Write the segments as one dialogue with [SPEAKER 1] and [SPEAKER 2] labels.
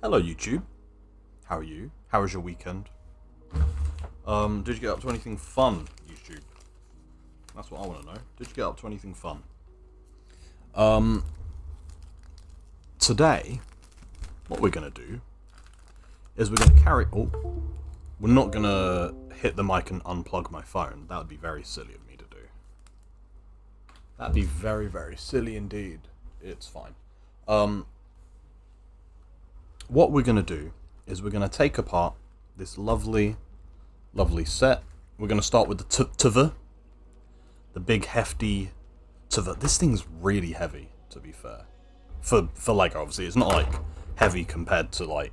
[SPEAKER 1] Hello YouTube. How are you? How was your weekend? Did you get up to anything fun, YouTube? That's what I want to know. Did you get up to anything fun? Today, what we're gonna do is we're gonna carry. Oh, we're not gonna hit the mic and unplug my phone. That would be very silly of me to do. That'd be very, very silly indeed. It's fine. What we're gonna do is we're gonna take apart this lovely, lovely set. We're gonna start with the TV, the big hefty TV. This thing's really heavy, to be fair. For Lego, obviously, it's not like heavy compared to like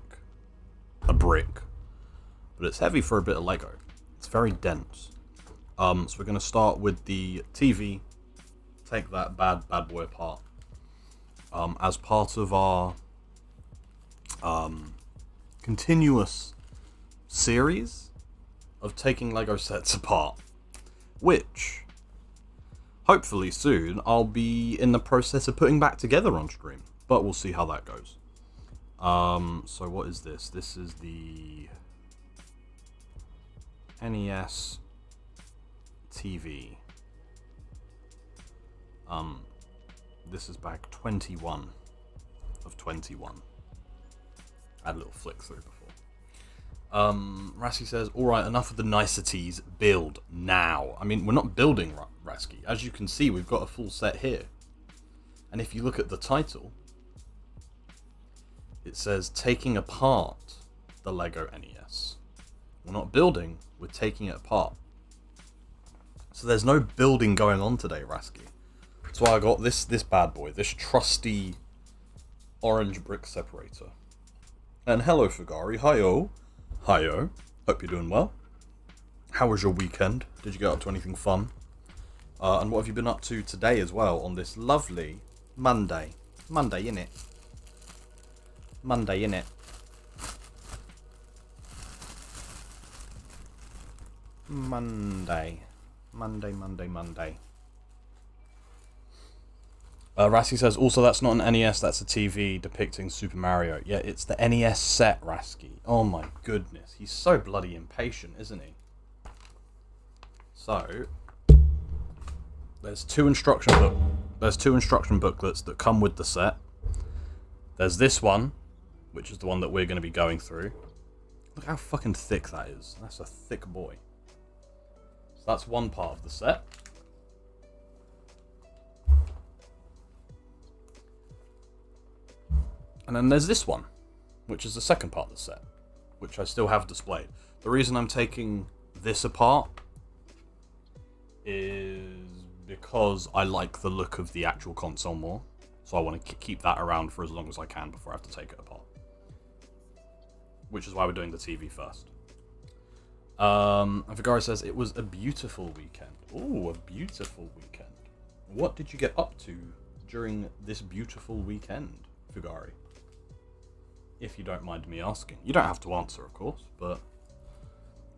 [SPEAKER 1] a brick, but it's heavy for a bit of Lego. It's very dense. So we're gonna start with the TV. Take that bad boy apart. As part of our continuous series of taking Lego sets apart, which hopefully soon I'll be in the process of putting back together on stream, but we'll see how that goes. So what is this? This is the NES TV. This is bag 21 of 21. I had a little flick through before. Rasky says, alright, enough of the niceties, build now. I mean, we're not building, Rasky. As you can see, we've got a full set here. And if you look at the title, it says, taking apart the Lego NES. We're not building, we're taking it apart. So there's no building going on today, Rasky. That's why I got this bad boy, this trusty orange brick separator. And hello, Fugari. Hi-yo. Hi-yo. Hope you're doing well. How was your weekend? Did you get up to anything fun? And what have you been up to today as well on this lovely Monday? Monday, innit? Monday, innit? Monday. Monday. Rasky says, also that's not an NES, that's a TV depicting Super Mario. Yeah, it's the NES set, Rasky. Oh my goodness, he's so bloody impatient, isn't he? So, there's two instruction booklets that come with the set. There's this one, which is the one that we're going to be going through. Look how fucking thick that is. That's a thick boy. So that's one part of the set. And then there's this one, which is the second part of the set, which I still have displayed. The reason I'm taking this apart is because I like the look of the actual console more. So I want to keep that around for as long as I can before I have to take it apart. Which is why we're doing the TV first. And Vigari says, it was a beautiful weekend. Ooh, a beautiful weekend. What did you get up to during this beautiful weekend, Fugari? If you don't mind me asking. You don't have to answer, of course, but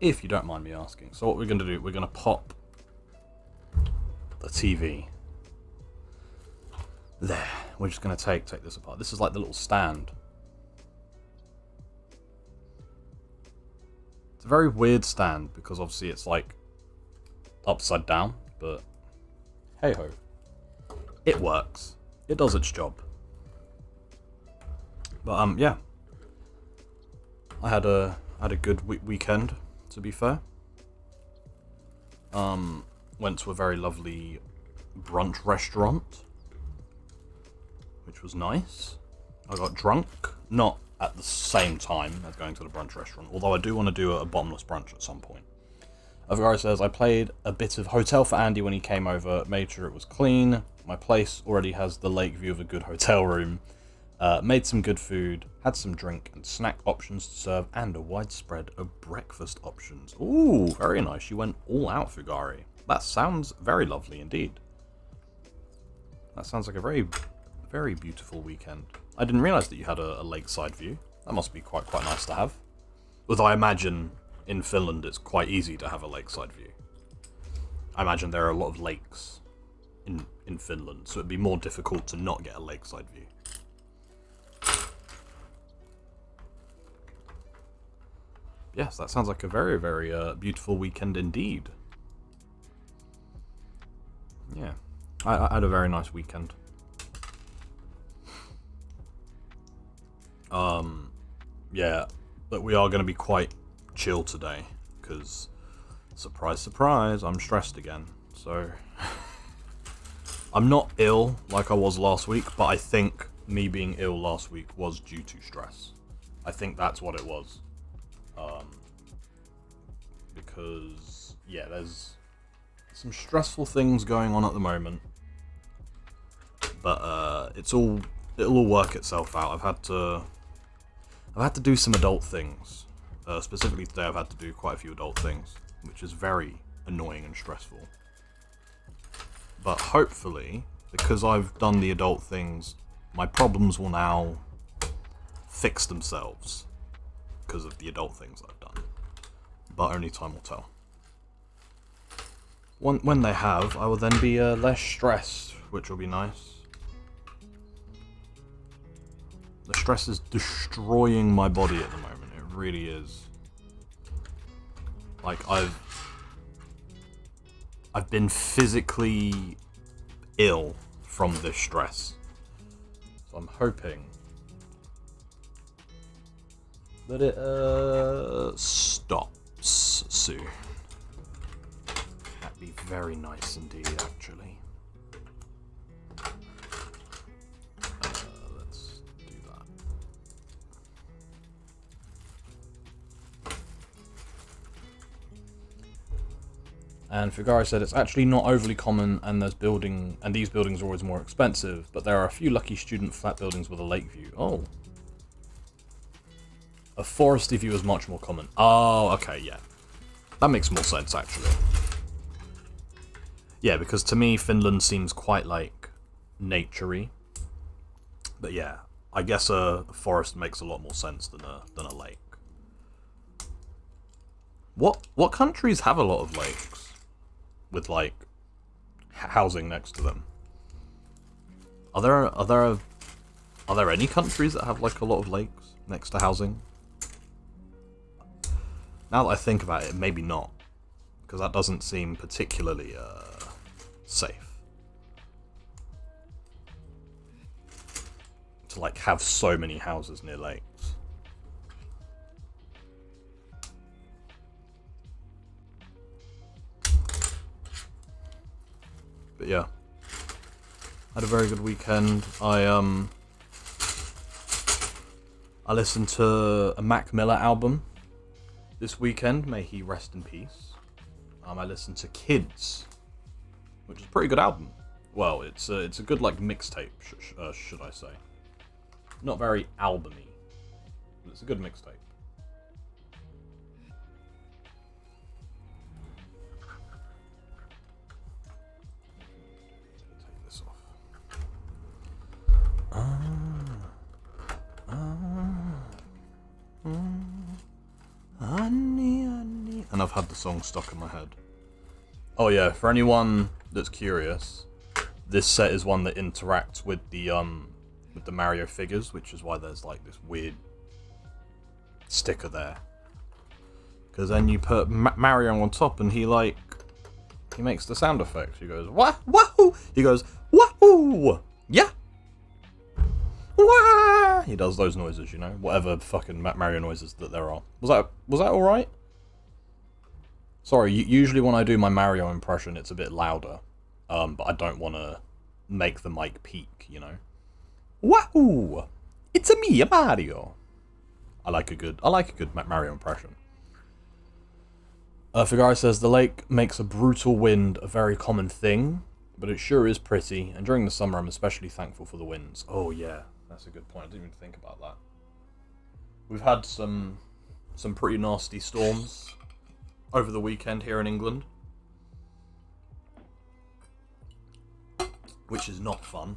[SPEAKER 1] if you don't mind me asking. So what we're going to do, we're going to pop the TV there. We're just going to take this apart. This is like the little stand. It's a very weird stand because obviously it's like upside down, but hey ho. It works. It does its job. But yeah. I had a good weekend, to be fair. Went to a very lovely brunch restaurant, which was nice. I got drunk, not at the same time as going to the brunch restaurant, although I do want to do a bottomless brunch at some point. Avgari says, I played a bit of Hotel for Andy when he came over, made sure it was clean. My place already has the lake view of a good hotel room. Made some good food, had some drink and snack options to serve, and a wide spread of breakfast options. Ooh, very nice. You went all out, Fugari. That sounds very lovely indeed. That sounds like a very, very beautiful weekend. I didn't realise that you had a lakeside view. That must be quite nice to have. Although I imagine in Finland it's quite easy to have a lakeside view. I imagine there are a lot of lakes in Finland, so it'd be more difficult to not get a lakeside view. Yes, that sounds like a very, very beautiful weekend indeed. Yeah, I had a very nice weekend. Yeah, but we are going to be quite chill today, because, surprise, surprise, I'm stressed again, so... I'm not ill like I was last week, but I think me being ill last week was due to stress. I think that's what it was. Because, yeah, there's some stressful things going on at the moment, but it'll all work itself out. I've had to do some adult things. Specifically today, I've had to do quite a few adult things, which is very annoying and stressful. But hopefully, because I've done the adult things, my problems will now fix themselves because of the adult things I've done. But only time will tell. When they have, I will then be less stressed, which will be nice. The stress is destroying my body at the moment. It really is. Like, I've been physically ill from this stress. So I'm hoping that it stops soon. That'd be very nice indeed, actually. Let's do that. And Fugari said it's actually not overly common, and these buildings are always more expensive, but there are a few lucky student flat buildings with a lake view. Oh. A foresty view is much more common. Oh, okay, yeah. That makes more sense, actually. Yeah, because to me, Finland seems quite, like, nature-y. But yeah, I guess a forest makes a lot more sense than a lake. What countries have a lot of lakes? With, like, housing next to them? Are there any countries that have, like, a lot of lakes next to housing? Now that I think about it, maybe not. Because that doesn't seem particularly, safe. To, like, have so many houses near lakes. But yeah, had a very good weekend. I listened to a Mac Miller album this weekend. May he rest in peace. I listened to Kids, which is a pretty good album. Well, it's a good like mixtape, should I say? Not very albumy, but it's a good mixtape. And I've had the song stuck in my head. Oh yeah, for anyone that's curious, this set is one that interacts with the Mario figures, which is why there's like this weird sticker there. Because then you put Mario on top, and he makes the sound effects. He goes wah wahoo. He goes wahoo. Yeah. Wah! He does those noises, you know, whatever fucking Mario noises that there are. Was that all right? Sorry, usually when I do my Mario impression, it's a bit louder, but I don't want to make the mic peak, you know. Wahoo! It's me, Mario. I like a good Mario impression. Figari says the lake makes a brutal wind a very common thing, but it sure is pretty. And during the summer, I'm especially thankful for the winds. Oh yeah, that's a good point. I didn't even think about that. We've had some pretty nasty storms over the weekend here in England, which is not fun.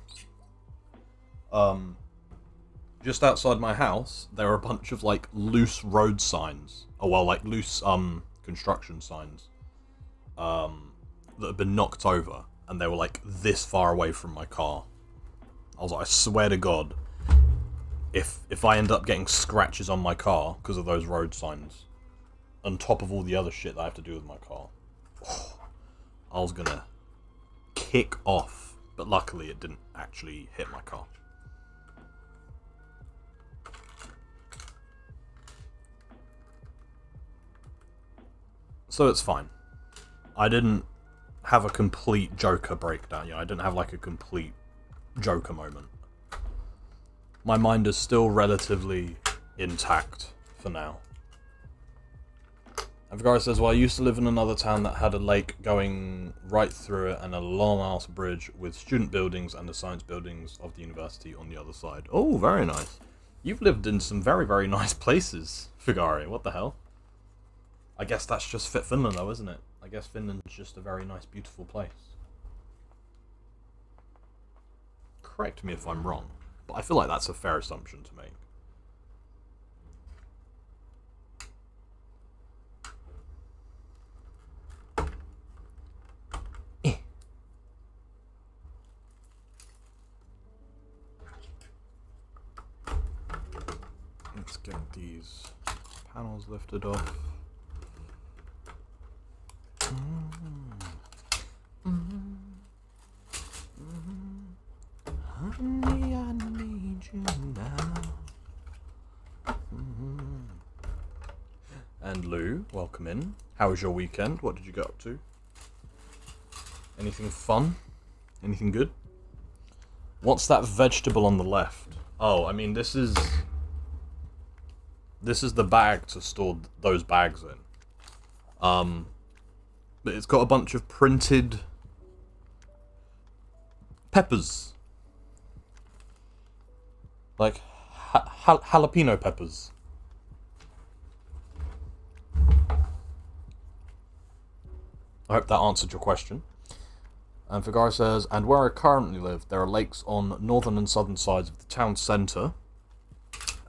[SPEAKER 1] Just outside my house, there are a bunch of like loose road signs. Oh well, like loose construction signs that have been knocked over, and they were like this far away from my car. I was like, I swear to God, if I end up getting scratches on my car because of those road signs, on top of all the other shit that I have to do with my car. Oh, I was gonna kick off, but luckily it didn't actually hit my car. So it's fine. I didn't have a complete Joker breakdown. I didn't have like a complete Joker moment. My mind is still relatively intact for now. And the guy says, well, I used to live in another town that had a lake going right through it and a long-ass bridge with student buildings and the science buildings of the university on the other side. Oh, very nice. You've lived in some very, very nice places, Figari. What the hell? I guess that's just fit Finland, though, isn't it? I guess Finland's just a very nice, beautiful place. Correct me if I'm wrong, but I feel like that's a fair assumption to make. Let's get these panels lifted off. Honey, I need you now. And Lou, welcome in. How was your weekend? What did you get up to? Anything fun? Anything good? What's that vegetable on the left? Oh, I mean, this is the bag to store those bags in. But it's got a bunch of printed peppers. Like jalapeno peppers. I hope that answered your question. And Figari says, and where I currently live, there are lakes on northern and southern sides of the town centre,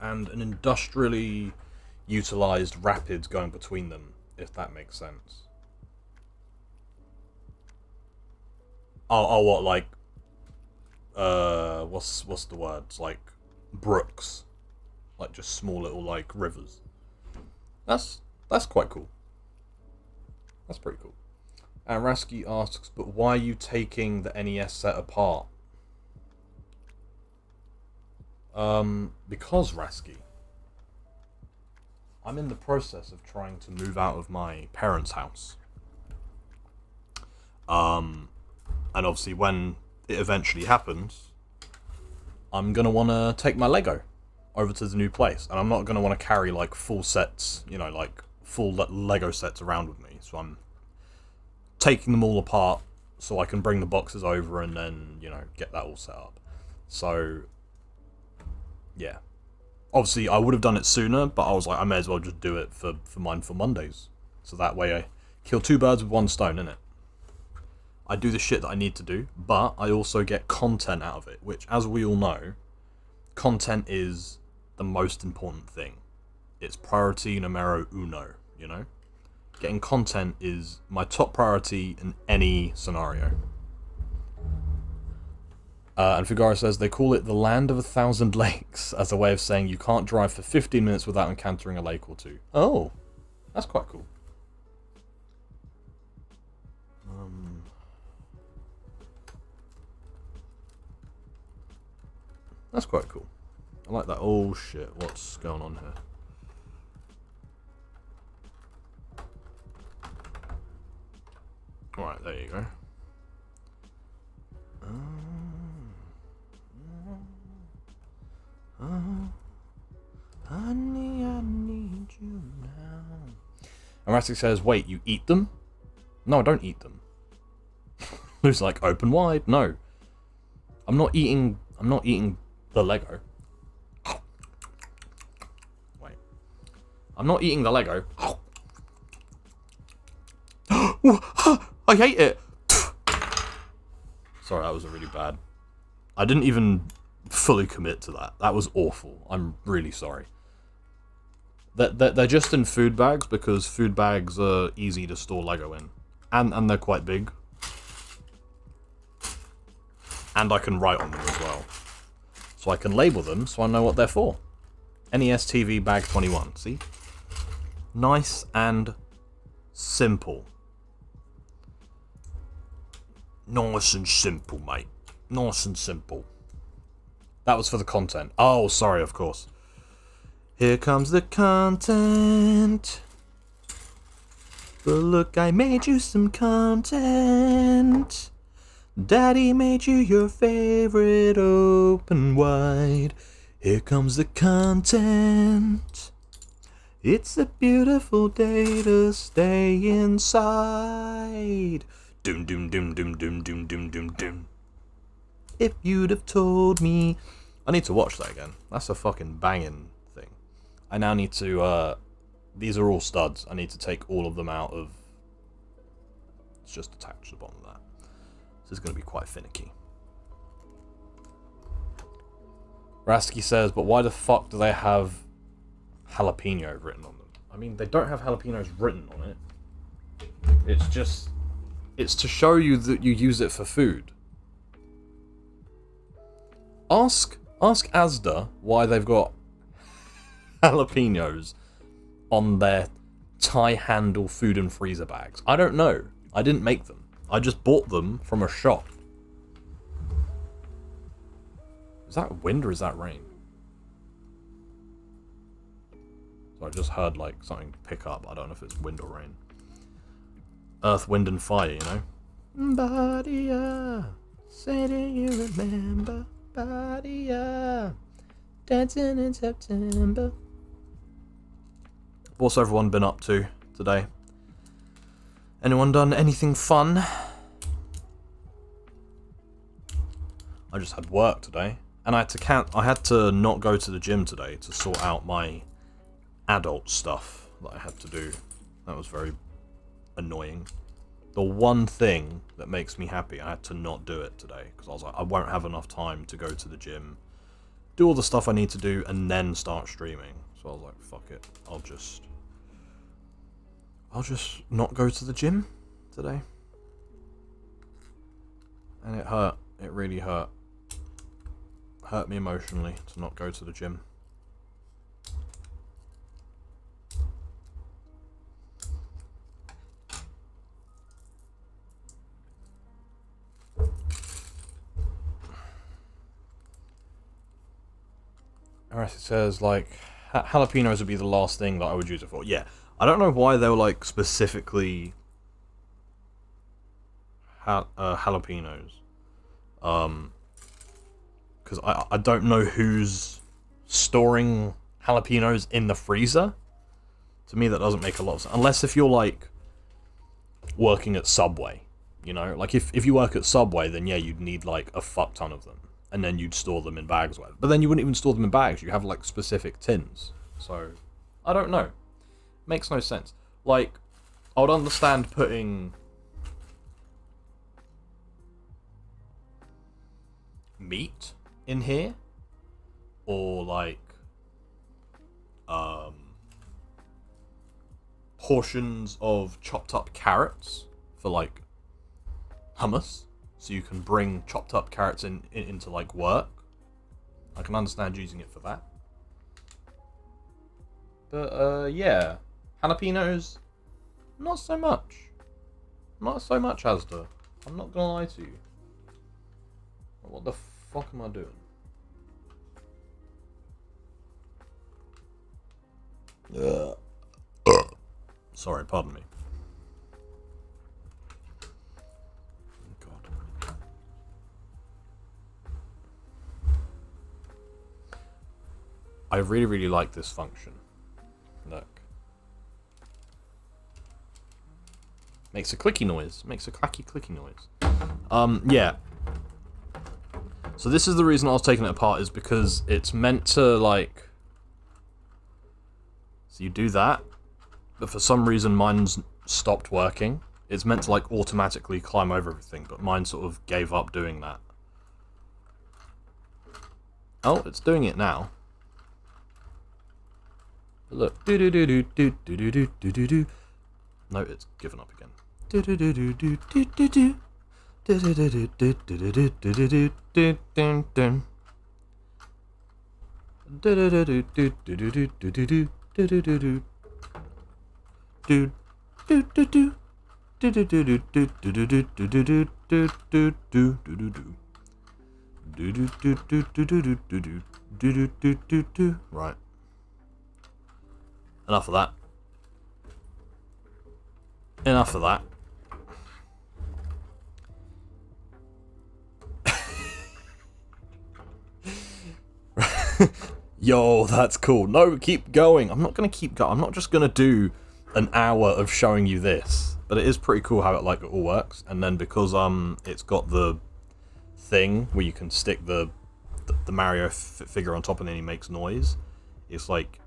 [SPEAKER 1] and an industrially utilised rapids going between them, if that makes sense. Oh, what, like, what's the words? Like, brooks. Like, just small little, like, rivers. That's quite cool. That's pretty cool. And Rasky asks, but why are you taking the NES set apart? Because, Rasky, I'm in the process of trying to move out of my parents' house. And obviously when it eventually happens, I'm going to want to take my Lego over to the new place. And I'm not going to want to carry, like, full sets, you know, like, full Lego sets around with me. So I'm taking them all apart so I can bring the boxes over and then, you know, get that all set up. So, yeah. Obviously, I would have done it sooner, but I was like, I may as well just do it for mine for Mondays. So that way I kill two birds with one stone, innit? I do the shit that I need to do, but I also get content out of it, which, as we all know, content is the most important thing. It's priority numero uno, you know? Getting content is my top priority in any scenario. And Figara says, they call it the land of 1,000 lakes, as a way of saying you can't drive for 15 minutes without encountering a lake or two. Oh, that's quite cool. That's quite cool. I like that. Oh shit, what's going on here? Alright, there you go. Honey, I need you now. And Rastic says, wait, you eat them? No, I don't eat them. Lou's like, open wide. No. I'm not eating the Lego. Wait. I'm not eating the Lego. I hate it. Sorry, that was really bad. I didn't even fully commit to that. That was awful. I'm really sorry. They're just in food bags because food bags are easy to store Lego in. And they're quite big. And I can write on them as well. So I can label them so I know what they're for. NES TV bag 21, see? Nice and simple. Nice and simple, mate. Nice and simple. That was for the content. Oh, sorry, of course. Here comes the content. But look, I made you some content. Daddy made you your favorite open wide. Here comes the content. It's a beautiful day to stay inside. Doom doom doom doom doom doom doom doom doom. If you'd have told me. I need to watch that again. That's a fucking banging thing. I now need to, these are all studs. I need to take all of them out of... It's just attached to the bottom of that. This is going to be quite finicky. Rasky says, but why the fuck do they have jalapeno written on them? I mean, they don't have jalapenos written on it. It's just... It's to show you that you use it for food. Ask Asda why they've got jalapenos on their tie handle food and freezer bags. I don't know. I didn't make them. I just bought them from a shop. Is that wind or is that rain? So I just heard like something pick up. I don't know if it's wind or rain. Earth, wind and fire, you know? Badia, say do you remember? Badia, dancing in September. What's everyone been up to today? Anyone done anything fun? I just had work today, and I had to not go to the gym today to sort out my adult stuff that I had to do. That was very annoying. The one thing that makes me happy, I had to not do it today because I was like, I won't have enough time to go to the gym, do all the stuff I need to do, and then start streaming. So I was like, fuck it, I'll just not go to the gym today. And it hurt. It really hurt. Hurt me emotionally to not go to the gym. It says, like, jalapenos would be the last thing that I would use it for. Yeah, I don't know why they were, like, specifically jalapenos. Because I don't know who's storing jalapenos in the freezer. To me, that doesn't make a lot of sense. Unless if you're, like, working at Subway, you know? Like, if you work at Subway, then, yeah, you'd need, like, a fuck ton of them. And then you'd store them in bags or whatever. But then you wouldn't even store them in bags. You have, like, specific tins. So, I don't know. Makes no sense. Like, I would understand putting meat in here. Or, like, portions of chopped up carrots for, like, hummus. So you can bring chopped up carrots into like work. I can understand using it for that. But yeah, jalapenos, not so much. Not so much, Asda. I'm not gonna lie to you. What the fuck am I doing? Sorry, pardon me. I really, really like this function. Look. Makes a clicky noise. Makes a clacky clicky noise. Yeah. So this is the reason I was taking it apart, is because it's meant to, like... So you do that, but for some reason mine's stopped working. It's meant to, like, automatically climb over everything, but mine sort of gave up doing that. Oh, it's doing it now. Look, do do do do do do do do do do do. No, it's given up again. Do do do do do do do do. Do do do do do do do do do do do do do. Do do do do do do do do do do do do do do. do do do do do do do do do do do do do do do do do do do do. Right. Enough of that. Enough of that. Yo, that's cool. No, keep going. I'm not gonna keep going. I'm not just gonna do an hour of showing you this, but it is pretty cool how it all works. And then because it's got the thing where you can stick the Mario figure on top and then he makes noise. It's like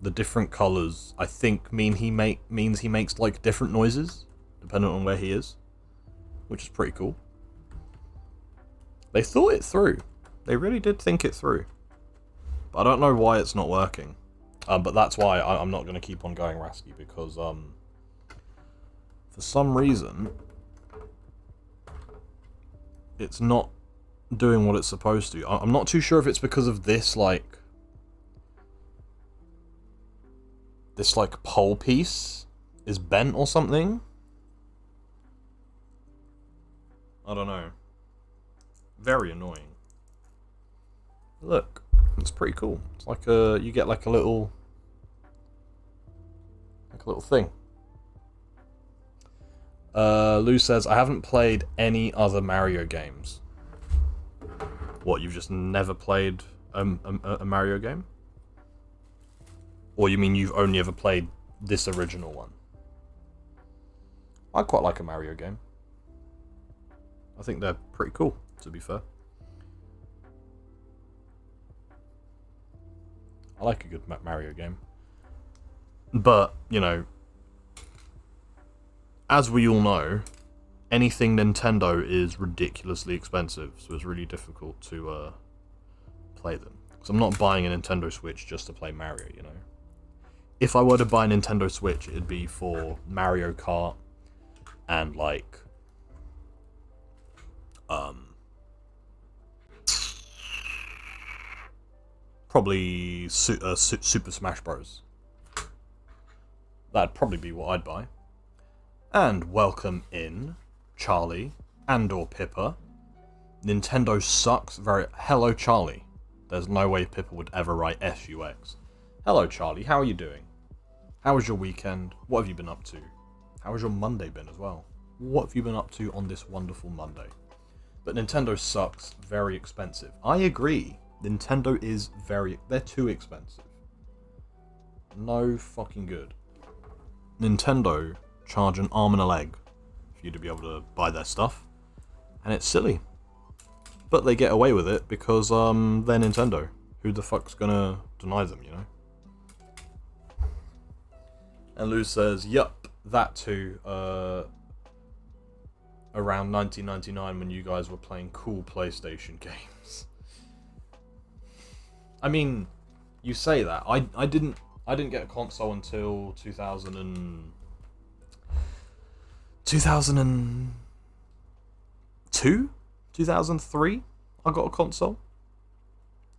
[SPEAKER 1] the different colors I think means he makes like different noises depending on where he is, which is pretty cool. They thought it through. They really did think it through. But I don't know why it's not working. But that's why I'm not going to keep on going Rasky, because for some reason it's not doing what it's supposed to. I'm not too sure if it's because of this pole piece is bent or something. I don't know. Very annoying. Look, it's pretty cool. It's like you get like a little thing. Lou says, I haven't played any other Mario games. What, you've just never played a Mario game? Or you mean you've only ever played this original one? I quite like a Mario game. I think they're pretty cool, to be fair. I like a good Mario game. But, you know, as we all know, anything Nintendo is ridiculously expensive, so it's really difficult to play them. Because I'm not buying a Nintendo Switch just to play Mario, you know. If I were to buy a Nintendo Switch, it'd be for Mario Kart and, like, probably Super Smash Bros. That'd probably be what I'd buy. And welcome in Charlie and/or Pippa. Nintendo sucks. Hello, Charlie. There's no way Pippa would ever write SUX. Hello, Charlie. How are you doing? How was your weekend? What have you been up to? How has your Monday been as well? What have you been up to on this wonderful Monday? But Nintendo sucks. Very expensive. I agree. Nintendo is they're too expensive. No fucking good. Nintendo charge an arm and a leg for you to be able to buy their stuff. And it's silly. But they get away with it because they're Nintendo. Who the fuck's gonna deny them, you know? And Lou says, yup, that too. Around 1999 when you guys were playing cool PlayStation games. I mean, you say that. I didn't get a console until 2002? 2003? I got a console.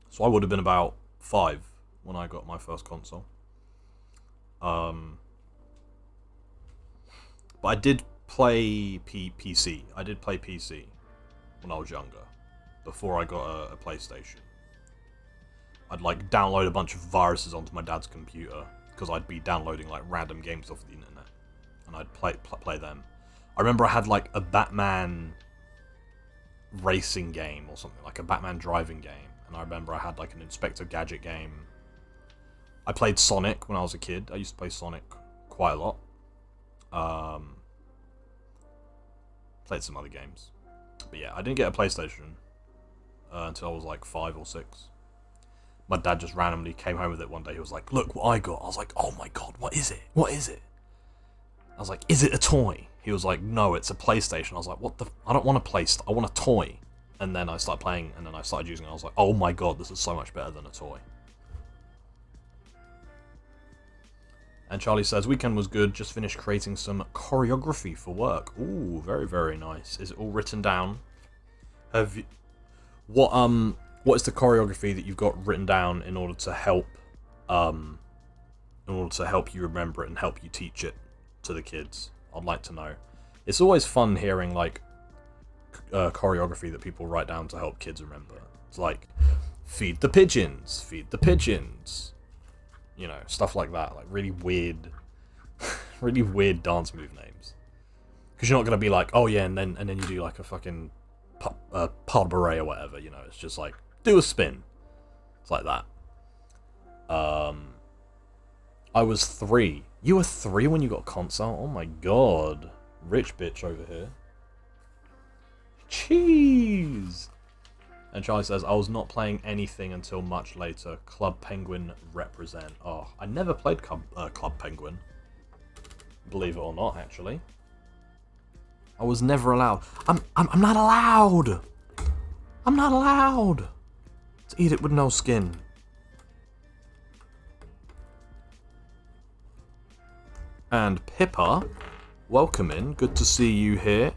[SPEAKER 1] So I would have been about 5 when I got my first console. But I did play PC. I did play PC when I was younger, before I got a PlayStation. I'd like download a bunch of viruses onto my dad's computer because I'd be downloading like random games off the internet, and I'd play them. I remember I had like a Batman racing game or something, like a Batman driving game, and I remember I had like an Inspector Gadget game. I played Sonic when I was a kid. I used to play Sonic quite a lot. Played some other games, but yeah, I didn't get a PlayStation until I was like 5 or 6. My dad just randomly came home with it one day. He was like, look what I got. I was like, oh my god, what is it? What is it? I was like, is it a toy? He was like, no, it's a PlayStation. I was like, what the... I don't want a PlayStation. I want a toy. And then I started playing, and then I started using it. I was like, oh my god, this is so much better than a toy. And Charlie says, weekend was good. Just finished creating some choreography for work. Ooh, very, very nice. Is it all written down? Have you... What is the choreography that you've got written down in order to help in order to help you remember it and help you teach it to the kids? I'd like to know. It's always fun hearing like choreography that people write down to help kids remember. It's like, feed the pigeons, you know, stuff like that. Like really weird dance move names. Because you're not gonna be like, oh yeah, and then you do like a fucking pas de bourrée or whatever. You know, it's just like, do a spin. It's like that. I was 3. You were 3 when you got console? Oh my god. Rich bitch over here. Cheese! And Charlie says, I was not playing anything until much later. Club Penguin represent. Oh, I never played Club Penguin. Believe it or not, actually. I was never allowed. I'm not allowed! I'm not allowed to eat it with no skin. And Pippa, welcome in. Good to see you here.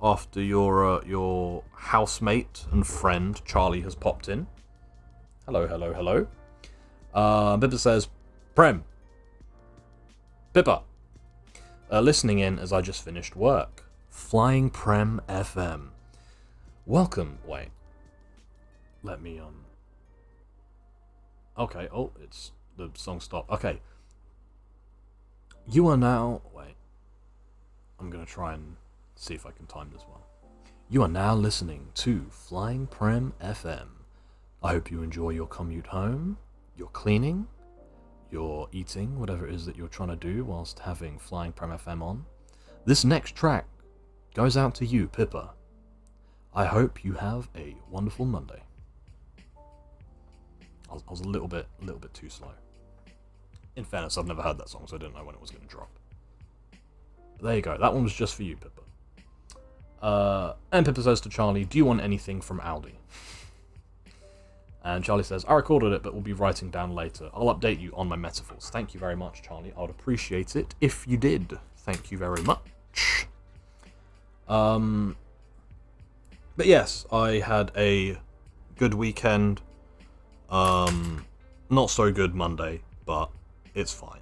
[SPEAKER 1] After your housemate and friend Charlie has popped in. Hello, hello, hello. Pippa says, Prem. Pippa. Listening in as I just finished work. FlyingPrem FM. Welcome. Wait. Let me Okay. Oh, it's the song stopped. Okay. You are now. Wait. I'm gonna try and see if I can time this well. You are now listening to FlyingPrem FM. I hope you enjoy your commute home, your cleaning, your eating, whatever it is that you're trying to do whilst having FlyingPrem FM on. This next track goes out to you, Pippa. I hope you have a wonderful Monday. I was a little bit too slow. In fairness, I've never heard that song, so I didn't know when it was going to drop. But there you go. That one was just for you, Pippa. And Pippa says to Charlie, do you want anything from Aldi? And Charlie says, I recorded it, but will be writing down later. I'll update you on my metaphors. Thank you very much, Charlie. I would appreciate it if you did. Thank you very much. But yes, I had a good weekend. Not so good Monday, but it's fine.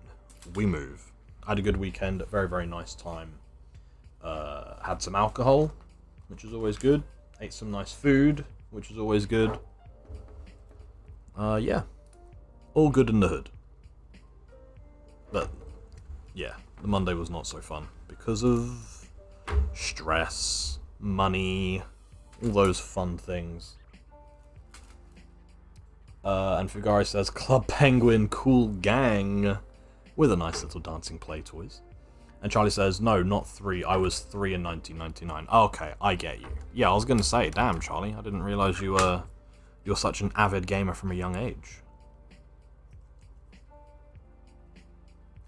[SPEAKER 1] We move. I had a good weekend, a very, very nice time. Had some alcohol, which is always good. Ate some nice food, which is always good. Yeah. All good in the hood. But, yeah, the Monday was not so fun because of stress, money, all those fun things. And Fugari says, Club Penguin, cool gang, with a nice little dancing play toys. And Charlie says, no, not 3, I was 3 in 1999. Okay, I get you. Yeah, I was going to say, damn, Charlie, I didn't realise you're such an avid gamer from a young age.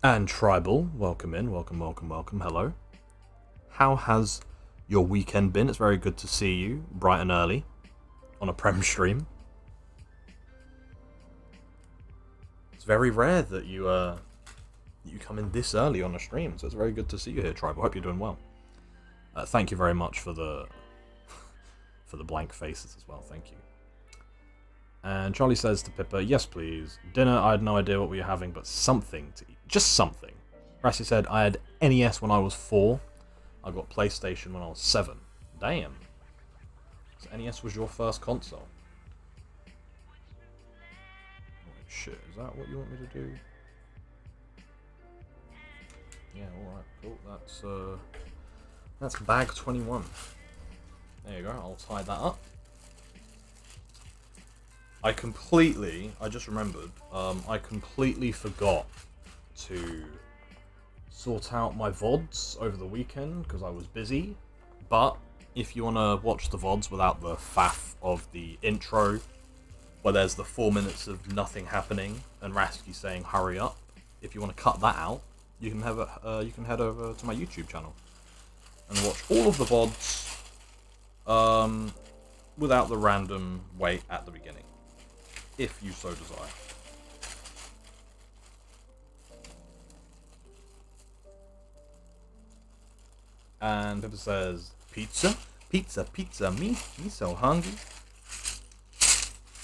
[SPEAKER 1] And Tribal, welcome in, welcome, hello. How has your weekend been? It's very good to see you, bright and early, on a Prem stream. It's very rare that you come in this early on a stream, so it's very good to see you here, Tribe. I hope you're doing well. Thank you very much for the blank faces as well. Thank you. And Charlie says to Pippa, yes, please. Dinner, I had no idea what we were having, but something to eat. Just something. Rassi said, I had NES when I was 4. I got PlayStation when I was 7. Damn. So NES was your first console. Oh, shit, is that what you want me to do? Yeah, alright, cool. That's bag 21. There you go, I'll tie that up. I just remembered, I completely forgot to sort out my VODs over the weekend because I was busy. But if you want to watch the VODs without the faff of the intro, where there's the 4 minutes of nothing happening and Rasky saying hurry up, if you want to cut that out, you can head over to my YouTube channel and watch all of the VODs without the random wait at the beginning, if you so desire. And Pippa says, pizza, me so hungry.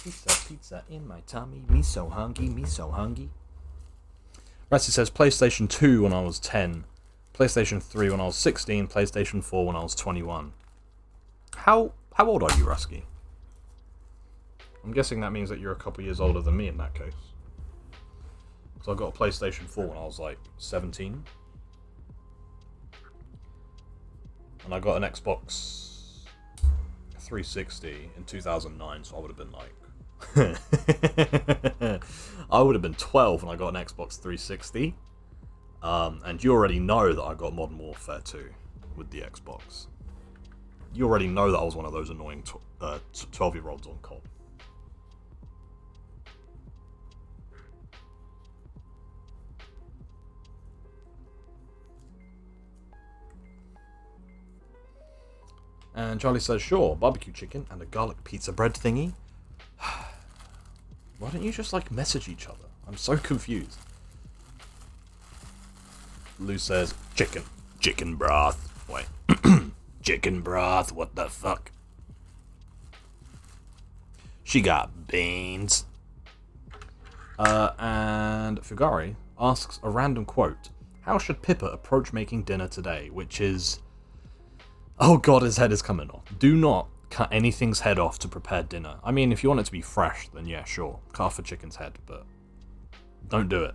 [SPEAKER 1] Pizza in my tummy, me so hungry. Rasty says PlayStation 2 when I was 10, PlayStation 3 when I was 16, PlayStation 4 when I was 21. How old are you, Rasky? I'm guessing that means that you're a couple years older than me in that case. So I got a PlayStation 4 when I was like 17. And I got an Xbox 360 in 2009, so I would have been like... I would have been 12 when I got an Xbox 360. And you already know that I got Modern Warfare 2 with the Xbox. You already know that I was one of those annoying 12-year-olds on COD. And Charlie says, sure, barbecue chicken and a garlic pizza bread thingy. Why don't you just, like, message each other? I'm so confused. Lou says, chicken broth. Wait. Chicken broth, what the fuck? She got beans. And Fugari asks a random quote. How should Pippa approach making dinner today? Which is... Oh god, his head is coming off. Do not cut anything's head off to prepare dinner. I mean, if you want it to be fresh, then yeah, sure. Cut off a chicken's head, but don't do it.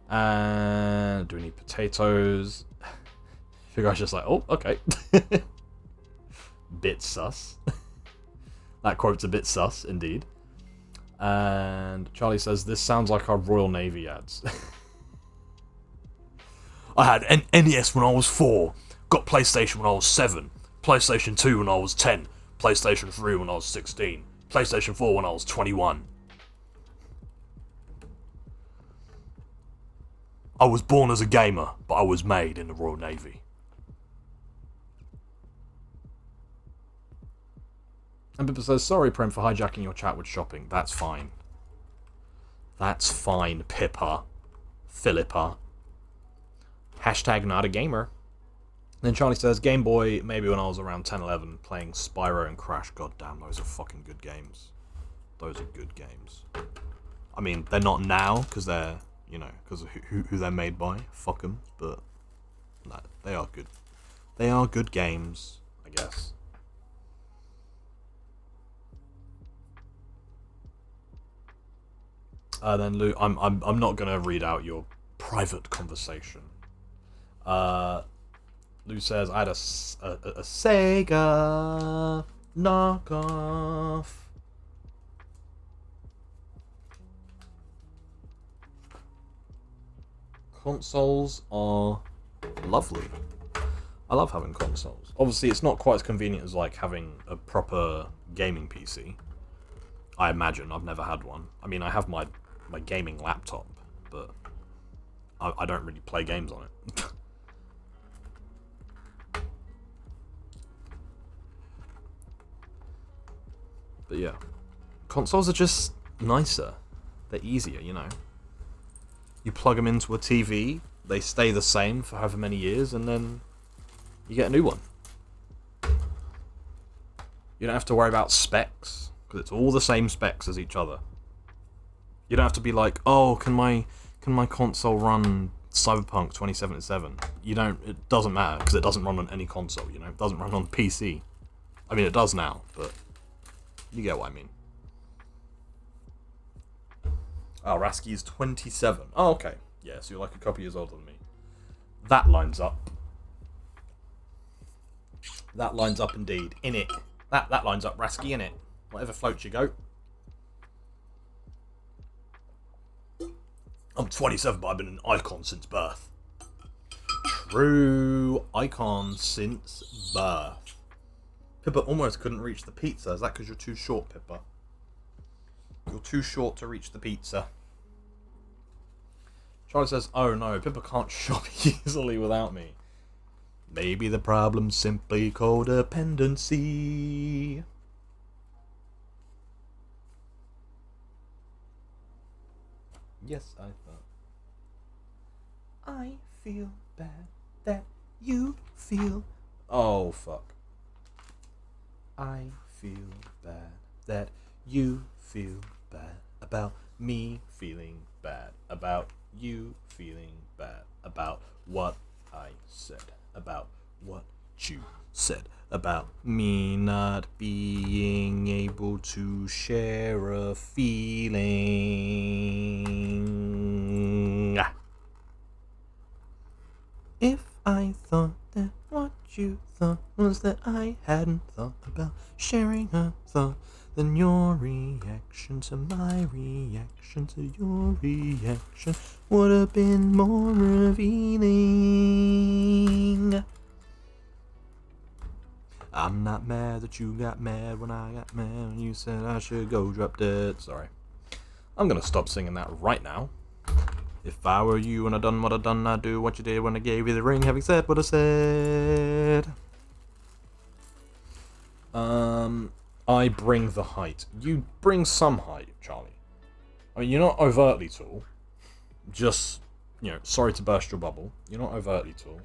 [SPEAKER 1] And do we need potatoes? Figure's just like, oh, okay. Bit sus. That quote's a bit sus, indeed. And Charlie says, this sounds like our Royal Navy ads. I had an NES when I was 4. Got PlayStation when I was 7. PlayStation 2 when I was 10. PlayStation 3 when I was 16. PlayStation 4 when I was 21. I was born as a gamer, but I was made in the Royal Navy. And Pippa says, sorry, Prem, for hijacking your chat with shopping. That's fine. That's fine, Pippa. Philippa. Hashtag not a gamer. Then Charlie says, Game Boy, maybe when I was around 10, 11, playing Spyro and Crash. God damn, those are fucking good games. Those are good games. I mean, they're not now, because they're, you know, because of who they're made by. Fuck them, but no, they are good. They are good games, I guess. Then Lou, I'm not gonna read out your private conversation. Lou says, I had a Sega knockoff. Consoles are lovely. I love having consoles. Obviously, it's not quite as convenient as, like, having a proper gaming PC. I imagine. I've never had one. I mean, I have my gaming laptop, but I don't really play games on it. But yeah, consoles are just nicer. They're easier, you know. You plug them into a TV, they stay the same for however many years, and then you get a new one. You don't have to worry about specs, because it's all the same specs as each other. You don't have to be like, oh, can my console run Cyberpunk 2077? You don't. It doesn't matter, because it doesn't run on any console, you know. It doesn't run on PC. I mean, it does now, but... You get what I mean. Oh, Rasky's 27. Oh, okay. Yeah, so you're like a couple years older than me. That lines up. That lines up indeed. In it. That lines up, Rasky, in it. Whatever floats your goat. I'm 27, but I've been an icon since birth. True icon since birth. Pippa almost couldn't reach the pizza. Is that because you're too short, Pippa? You're too short to reach the pizza. Charlie says, oh no, Pippa can't shop easily without me. Maybe the problem's simply codependency. Yes, I thought. I feel bad that you feel... Oh, fuck. I feel bad that you feel bad about me feeling bad about you feeling bad about what I said, about what you said, about me not being able to share a feeling. If I thought that what you thought was that I hadn't thought about sharing a thought, then your reaction to my reaction to your reaction would have been more revealing. I'm not mad that you got mad when I got mad when you said I should go drop dead. Sorry. I'm gonna stop singing that right now. If I were you and I done what I done, I'd do what you did when I gave you the ring, having said what I said. I bring the height. You bring some height, Charlie. I mean, you're not overtly tall. Just, sorry to burst your bubble. You're not overtly tall.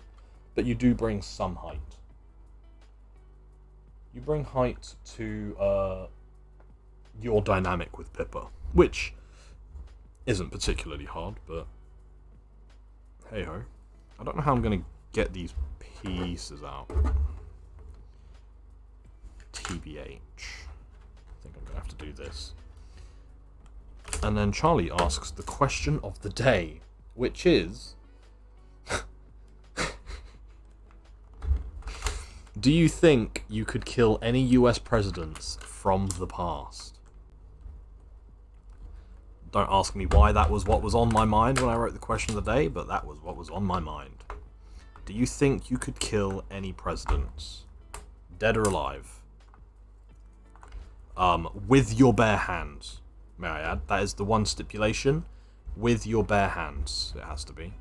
[SPEAKER 1] But you do bring some height. You bring height to your dynamic with Pippa, which isn't particularly hard, but hey-ho. I don't know how I'm going to get these pieces out. TBH. I think I'm going to have to do this. And then Charlie asks the question of the day, which is... Do you think you could kill any US presidents from the past? Don't ask me why that was what was on my mind when I wrote the question of the day, but that was what was on my mind. Do you think you could kill any presidents? Dead or alive? With your bare hands, may I add. That is the one stipulation. With your bare hands, it has to be.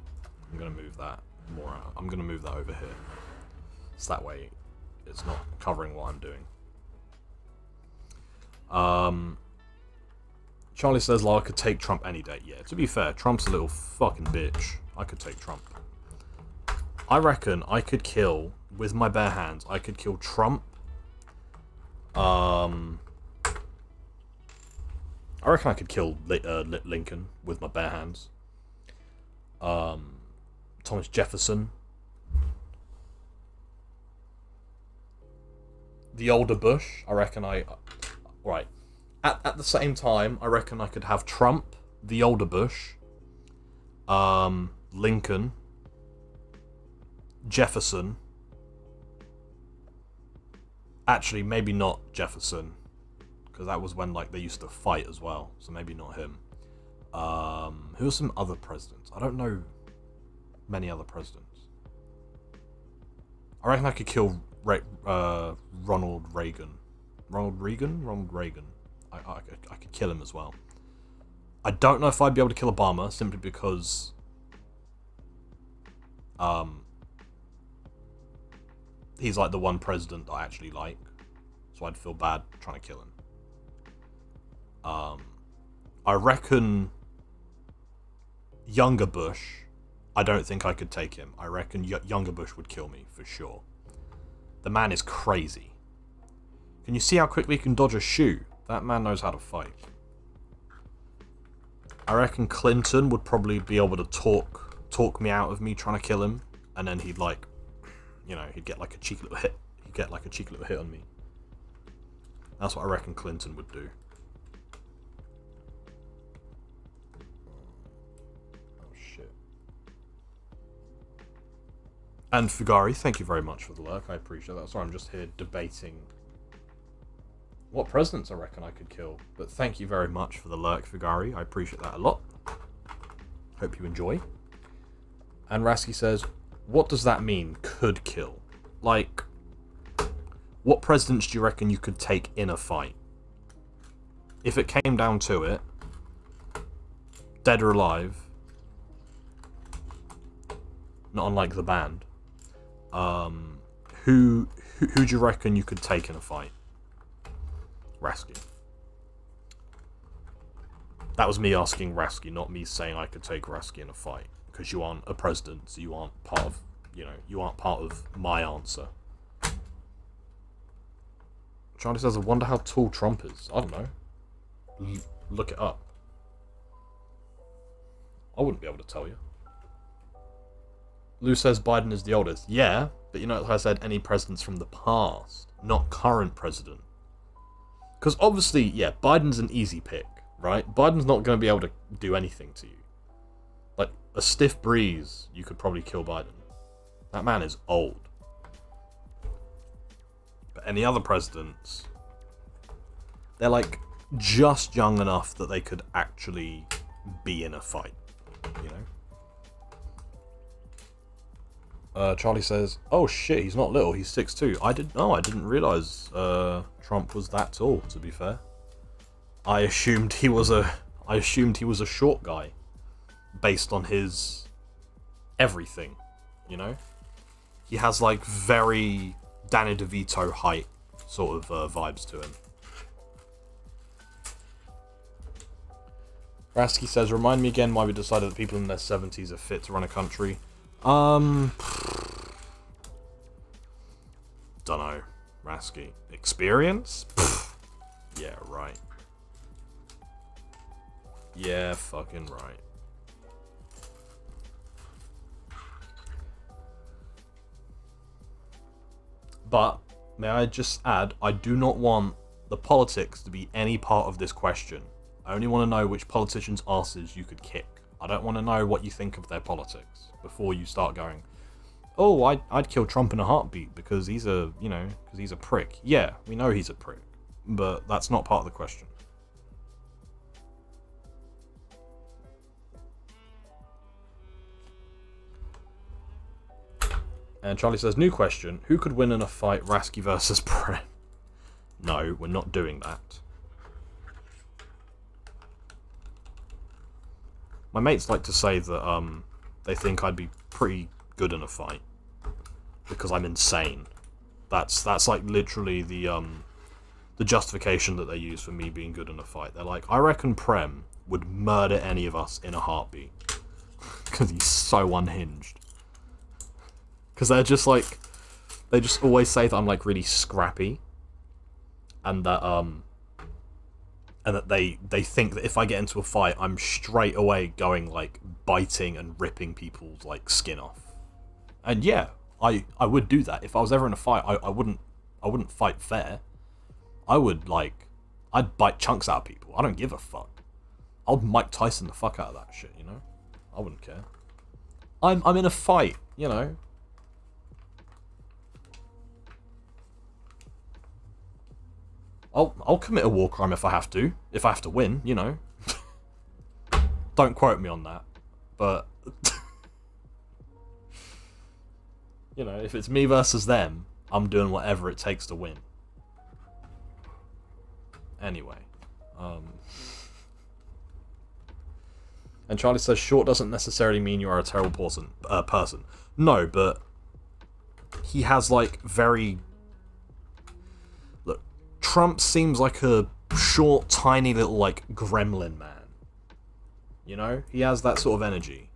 [SPEAKER 1] I'm going to move that more out. I'm going to move that over here. So that way it's not covering what I'm doing. Charlie says, I could take Trump any day. Yeah, to be fair, Trump's a little fucking bitch. I could take Trump. I reckon I could kill, with my bare hands, I could kill Trump. I reckon I could kill Lincoln with my bare hands. Thomas Jefferson. The older Bush, I reckon right. At the same time, I reckon I could have Trump, the older Bush, Lincoln, Jefferson. Actually, maybe not Jefferson, because that was when they used to fight as well. So maybe not him. Who are some other presidents? I don't know many other presidents. I reckon I could kill Ronald Reagan. Ronald Reagan. I could kill him as well. I don't know if I'd be able to kill Obama, simply because he's the one president that I actually like, so I'd feel bad trying to kill him. I reckon younger Bush, I don't think I could take him. I reckon younger Bush would kill me for sure. The man is crazy. Can you see how quickly he can dodge a shoe? That man knows how to fight. I reckon Clinton would probably be able to talk me out of me trying to kill him, and then he'd he'd get a cheeky little hit. He'd get a cheeky little hit on me. That's what I reckon Clinton would do. Oh shit. And Fugari, thank you very much for the lurk. I appreciate that. Sorry, I'm just here debating what presidents I reckon I could kill. But thank you very much for the lurk, Fugari. I appreciate that a lot. Hope you enjoy. And Rasky says, what does that mean, could kill? What presidents do you reckon you could take in a fight? If it came down to it, dead or alive, not unlike the band, who do you reckon you could take in a fight? Rasky. That was me asking Rasky, not me saying I could take Rasky in a fight, because you aren't a president, so you aren't part of, you aren't part of my answer. Charlie says, I wonder how tall Trump is. I don't know. Look it up. I wouldn't be able to tell you. Lou says Biden is the oldest. Yeah, but you know, like I said, any presidents from the past, not current president. Because obviously, yeah, Biden's an easy pick, right? Biden's not going to be able to do anything to you. Like, a stiff breeze, you could probably kill Biden. That man is old. But any other presidents, they're like just young enough that they could actually be in a fight, you know? Charlie says, "Oh shit, he's not little. He's 6'2". I didn't realize Trump was that tall. To be fair, I assumed he was a short guy, based on his everything. You know, he has like very Danny DeVito height sort of vibes to him." Rasky says, "Remind me again why we decided that people in their 70s are fit to run a country." Dunno, Rasky. Experience? Yeah, right. Yeah, fucking right. But, may I just add, I do not want the politics to be any part of this question. I only want to know which politicians' asses you could kick. I don't want to know what you think of their politics before you start going, "Oh, I'd kill Trump in a heartbeat because he's a prick." Yeah, we know he's a prick, but that's not part of the question. And Charlie says, "New question. Who could win in a fight, Rasky versus Prem?" No, we're not doing that. My mates like to say that they think I'd be pretty good in a fight because I'm insane. That's like literally the justification that they use for me being good in a fight. They're like, "I reckon Prem would murder any of us in a heartbeat because he's so unhinged." Because they're just like, they just always say that I'm like really scrappy, and that they think that if I get into a fight, I'm straight away going like biting and ripping people's like skin off. And yeah, I would do that if I was ever in a fight. I wouldn't fight fair. I'd bite chunks out of people. I don't give a fuck. I'll Mike Tyson the fuck out of that shit, you know? I wouldn't care. I'm in a fight, you know? I'll commit a war crime if I have to win, you know. Don't quote me on that, but you know, if it's me versus them, I'm doing whatever it takes to win. Anyway, and Charlie says, "Short doesn't necessarily mean you are a terrible person. No, but he has like very." Trump seems like a short, tiny little, like, gremlin man. You know? He has that sort of energy.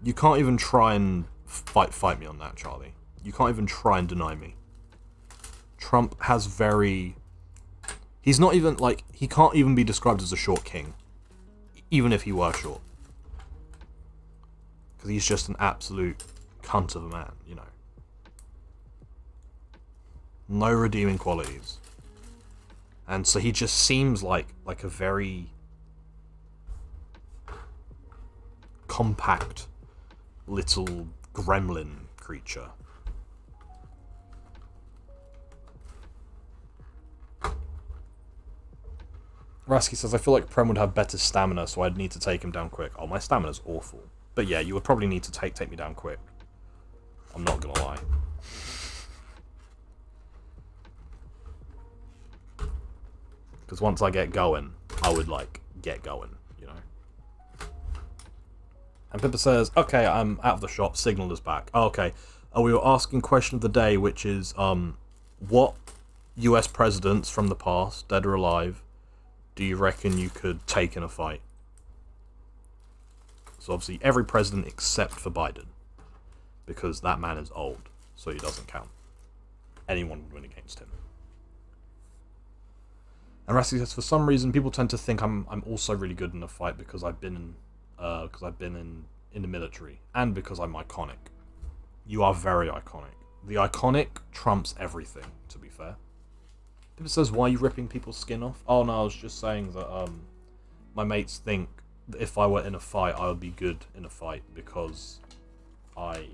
[SPEAKER 1] You can't even try and fight me on that, Charlie. You can't even try and deny me. Trump has very... He's not even, like... He can't even be described as a short king. Even if he were short. Because he's just an absolute cunt of a man, you know? No redeeming qualities. And so he just seems like a very compact little gremlin creature. Rasky says, "I feel like Prem would have better stamina, so I'd need to take him down quick." Oh, my stamina's awful. But yeah, you would probably need to take me down quick. I'm not gonna lie. Because once I get going, I would, like, get going, you know? And Pippa says, "Okay, I'm out of the shop, signal is back." Oh, okay. We were asking question of the day, which is, what US presidents from the past, dead or alive, do you reckon you could take in a fight? So obviously, every president except for Biden. Because that man is old, so he doesn't count. Anyone would win against him. And Rasky says, for some reason, people tend to think I'm also really good in a fight because I've been in the military and because I'm iconic. You are very iconic. The iconic trumps everything, to be fair. People says, why are you ripping people's skin off? Oh no, I was just saying that my mates think that if I were in a fight, I would be good in a fight because I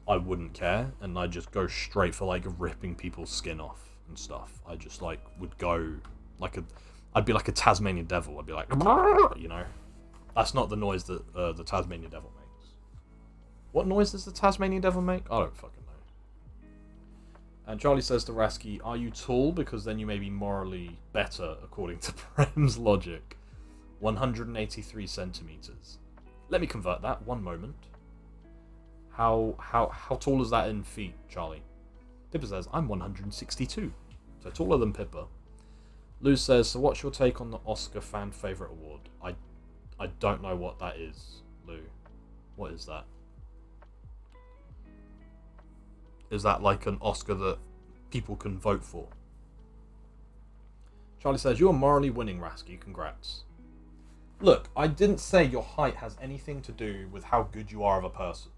[SPEAKER 1] wouldn't care, and I'd just go straight for like ripping people's skin off and stuff. I just like would go like I'd be like a Tasmanian devil. I'd be like, you know, that's not the noise that the Tasmanian devil makes. What noise does the Tasmanian devil make? I don't fucking know. And Charlie says to Rasky, are you tall? Because then you may be morally better, according to Prem's logic. 183 centimeters. Let me convert that. One moment. How tall is that in feet, Charlie? Pippa says, I'm 162. So taller than Pippa. Lou says, so what's your take on the Oscar Fan Favourite Award? I don't know what that is, Lou. What is that? Is that like an Oscar that people can vote for? Charlie says, you're morally winning, Rasky. Congrats. Look, I didn't say your height has anything to do with how good you are of a person.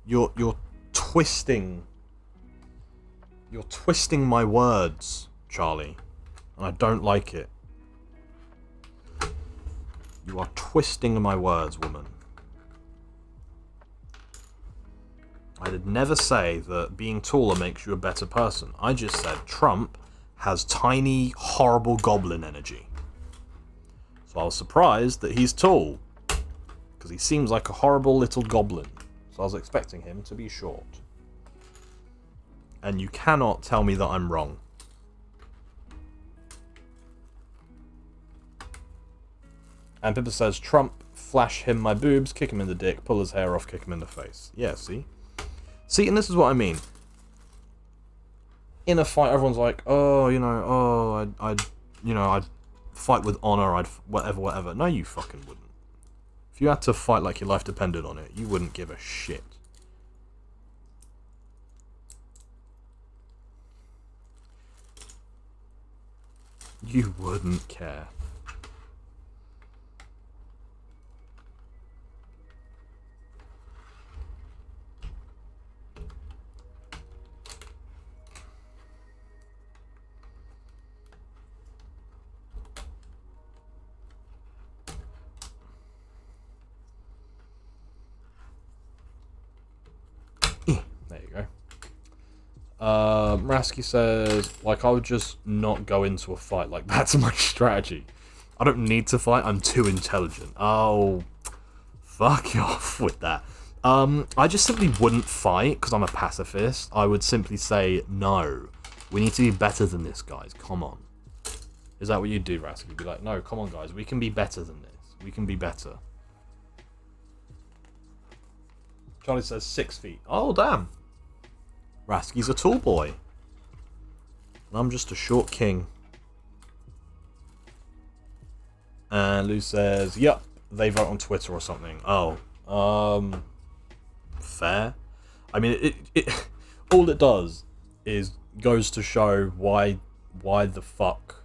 [SPEAKER 1] You're twisting my words, Charlie, and I don't like it. You are twisting my words, woman. I did never say that being taller makes you a better person. I just said Trump has tiny, horrible goblin energy. So I was surprised that he's tall, because he seems like a horrible little goblin. So I was expecting him to be short. And you cannot tell me that I'm wrong. And Pippa says, Trump, flash him my boobs, kick him in the dick, pull his hair off, kick him in the face. Yeah, see? See, and this is what I mean. In a fight, everyone's like, oh, you know, I'd fight with honor, I'd whatever. No, you fucking wouldn't. If you had to fight like your life depended on it, you wouldn't give a shit. You wouldn't care. There you go. Rasky says, like, I would just not go into a fight. Like, that's my strategy. I don't need to fight. I'm too intelligent. Oh, fuck off with that. I just simply wouldn't fight because I'm a pacifist. I would simply say, no, we need to be better than this, guys. Come on. Is that what you'd do, Rasky? You'd be like, no, come on, guys. We can be better than this. We can be better. Charlie says 6 feet. Oh, damn. Rasky's a tall boy. And I'm just a short king. And Lou says, yep, they vote on Twitter or something. Oh, fair. I mean, it all it does is goes to show why the fuck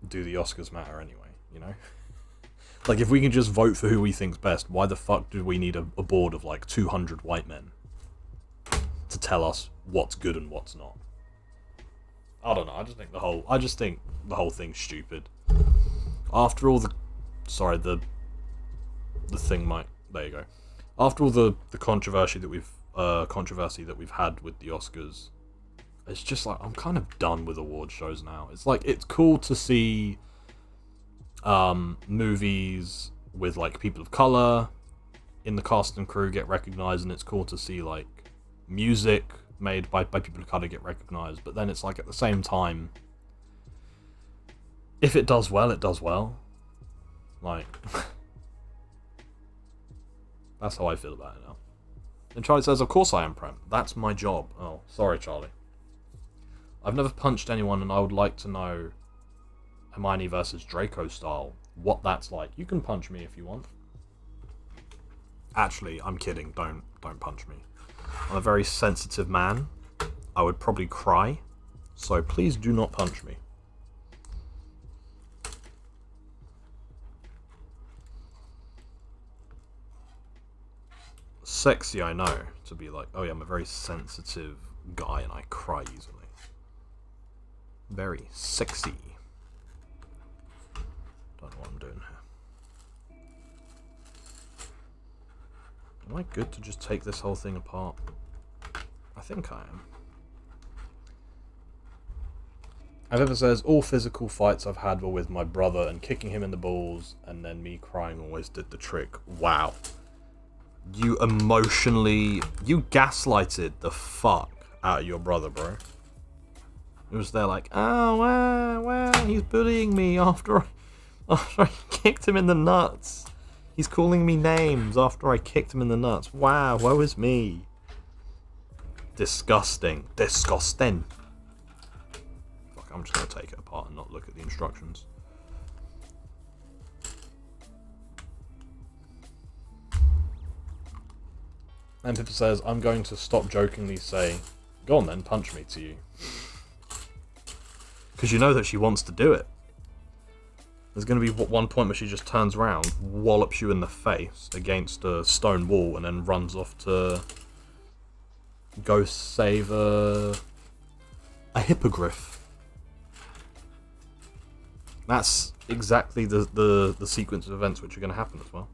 [SPEAKER 1] do the Oscars matter anyway, you know? Like, if we can just vote for who we think's best, why the fuck do we need a board of, like, 200 white men to tell us what's good and what's not? I don't know, I just think the whole thing's stupid. After all the... Sorry, the thing might... There you go. After all the controversy that we've had with the Oscars, it's just like, I'm kind of done with award shows now. It's like, it's cool to see... movies with like people of color in the cast and crew get recognized, and it's cool to see like music made by people of color get recognized, but then it's like at the same time, if it does well, it does well. Like, that's how I feel about it now. And Charlie says, of course I am, Prem. That's my job. Oh, sorry, Charlie. I've never punched anyone, and I would like to know Hermione versus Draco style, what that's like. You can punch me if you want. Actually, I'm kidding. Don't punch me. I'm a very sensitive man. I would probably cry. So please do not punch me. Sexy, I know, to be like, oh yeah, I'm a very sensitive guy and I cry easily. Very sexy. Don't know what I'm doing here. Am I good to just take this whole thing apart? I think I am. Ever says, all physical fights I've had were with my brother, and kicking him in the balls and then me crying always did the trick. Wow. You gaslighted the fuck out of your brother, bro. It was there like, oh, wow, he's bullying me after I kicked him in the nuts. He's calling me names after I kicked him in the nuts. Wow, woe is me. Disgusting. Disgusting. Fuck, I'm just going to take it apart and not look at the instructions. And Pippa says, I'm going to stop jokingly say, go on then, punch me to you. Because you know that she wants to do it. There's going to be one point where she just turns around, wallops you in the face against a stone wall, and then runs off to go save a hippogriff. That's exactly the sequence of events which are going to happen as well.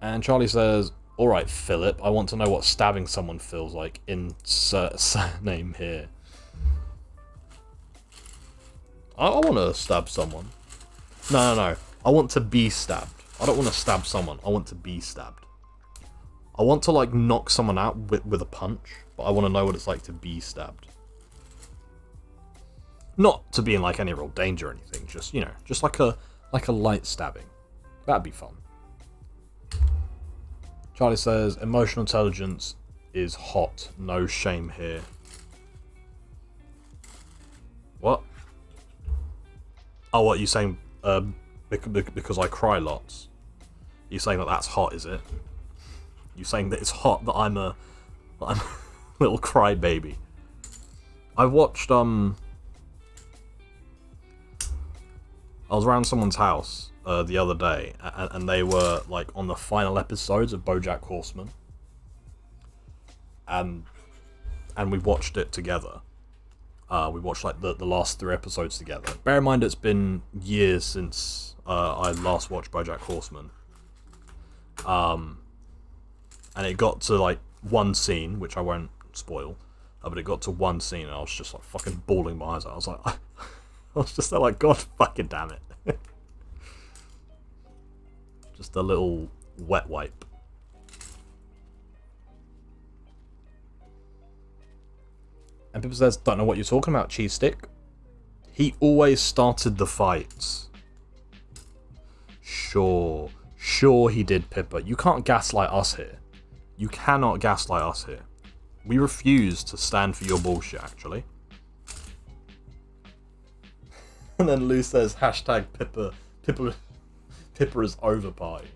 [SPEAKER 1] And Charlie says, alright, Philip, I want to know what stabbing someone feels like. Insert surname here. I want to stab someone. No. I want to be stabbed. I don't want to stab someone. I want to be stabbed. I want to, like, knock someone out with a punch, but I want to know what it's like to be stabbed. Not to be in, like, any real danger or anything. Just, you know, just like a light stabbing. That'd be fun. Charlie says, emotional intelligence is hot. No shame here. What? Oh, what, you saying because I cry lots? You saying that that's hot, is it? You saying that it's hot that I'm a little crybaby? I watched, I was around someone's house the other day, and they were like on the final episodes of BoJack Horseman, and we watched it together. We watched like the last 3 episodes together. Bear in mind, it's been years since I last watched BoJack Horseman. And it got to like one scene, which I won't spoil, but it got to one scene, and I was just like fucking bawling my eyes out. I was like, I was just there like, God fucking damn it. Just a little wet wipe. And people says, don't know what you're talking about, cheese stick. He always started the fights. Sure he did, Pippa. You can't gaslight us here. You cannot gaslight us here. We refuse to stand for your bullshit, actually. And then Lou says, hashtag Pippa is over party.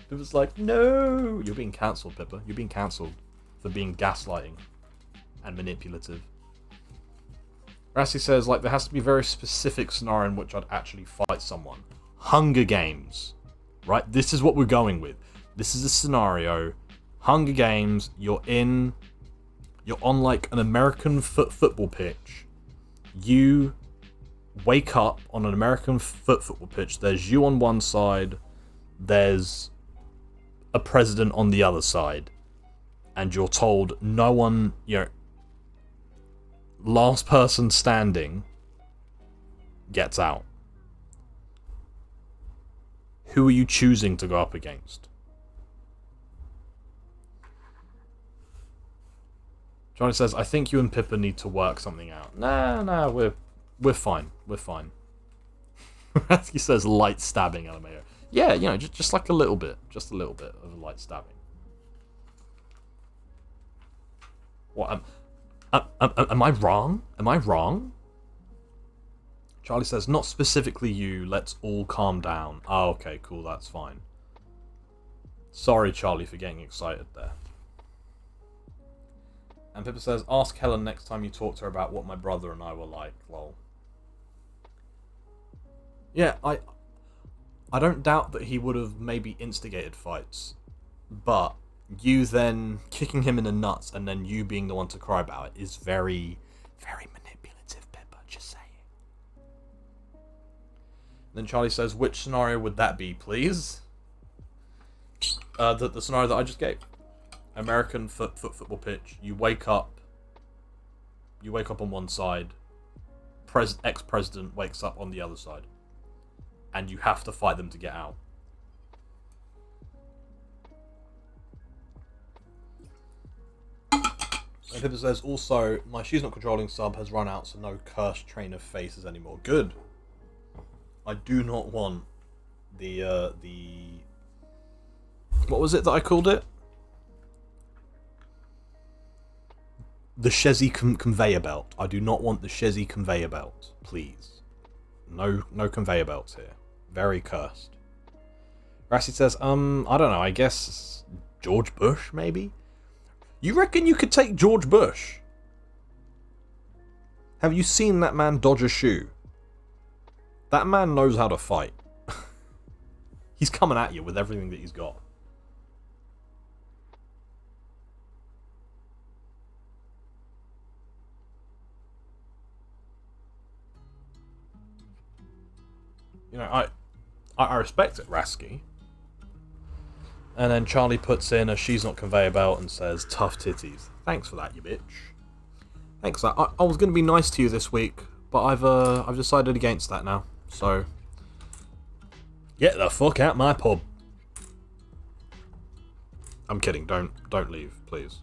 [SPEAKER 1] Pippa's like, no! You're being cancelled, Pippa. You're being cancelled for being gaslighting and manipulative. Rassi says, like, there has to be a very specific scenario in which I'd actually fight someone. Hunger Games. Right? This is what we're going with. This is a scenario. Hunger Games, you're on like an American football pitch. You wake up on an American football pitch. There's you on one side. There's a president on the other side. And you're told no one, last person standing gets out. Who are you choosing to go up against? Johnny says, I think you and Pippa need to work something out. Nah, we're fine. We're fine. He says light stabbing, LMAO. Yeah, just like a little bit. Just a little bit of a light stabbing. What? Am I wrong? Am I wrong? Charlie says, not specifically you, let's all calm down. Oh, okay, cool, that's fine. Sorry, Charlie, for getting excited there. And Pippa says, ask Helen next time you talk to her about what my brother and I were like, lol. Yeah, I don't doubt that he would have maybe instigated fights, but you then kicking him in the nuts and then you being the one to cry about it is very, very manipulative, Pippa, just saying. Then Charlie says, which scenario would that be, please? The scenario that I just gave. American football pitch. You wake up on one side. Ex-president wakes up on the other side. And you have to fight them to get out. And Pippa says, also, my She's Not Controlling sub has run out, so no cursed train of faces anymore. Good. I do not want the what was it that I called it? The Chezzy conveyor belt. I do not want the Chezzy conveyor belt, please. No conveyor belts here. Very cursed. Rassi says, I don't know, I guess George Bush, maybe? You reckon you could take George Bush? Have you seen that man dodge a shoe? That man knows how to fight. He's coming at you with everything that he's got. You know, I respect it, Rasky. And then Charlie puts in a She's Not conveyor belt and says, tough titties. Thanks for that, you bitch. Thanks for that. I was going to be nice to you this week, but I've decided against that now. So, get the fuck out my pub. I'm kidding. Don't leave, please.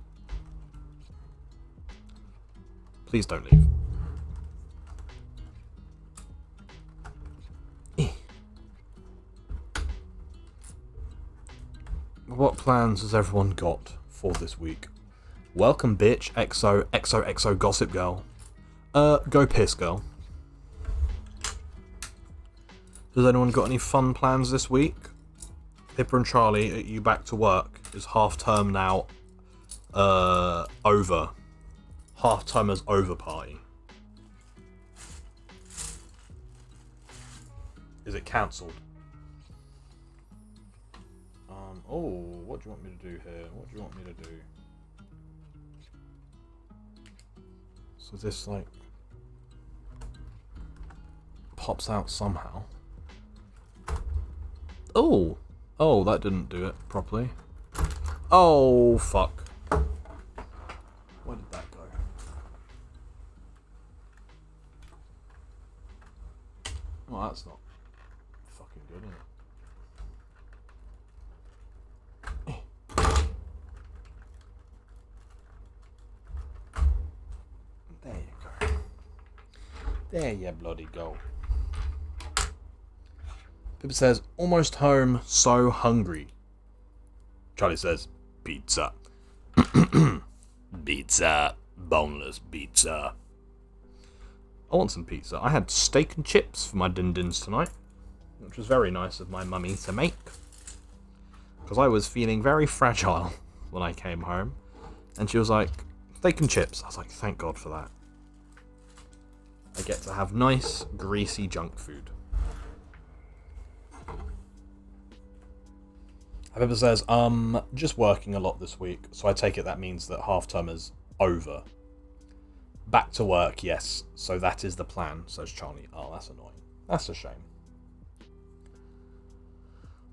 [SPEAKER 1] Please don't leave. What plans has everyone got for this week? Welcome, bitch. XO gossip girl. Go piss, girl. Has anyone got any fun plans this week? Pippa and Charlie, are you back to work? Is half term now over? Half termers over party. Is it cancelled? Oh, what do you want me to do here? What do you want me to do? So this, like, pops out somehow. Oh! Oh, that didn't do it properly. Oh, fuck. Where did that go? Oh, that's not fucking good, is it? There you go. There you bloody go. Pippa says, almost home, so hungry. Charlie says, pizza. Pizza. Boneless pizza. I want some pizza. I had steak and chips for my din-dins tonight, which was very nice of my mummy to make. Because I was feeling very fragile when I came home. And she was like, steak and chips. I was like, thank God for that. I get to have nice, greasy junk food. Pippa says, just working a lot this week, so I take it that means that half term is over. Back to work, yes. So that is the plan, says Charlie. Oh, that's annoying. That's a shame.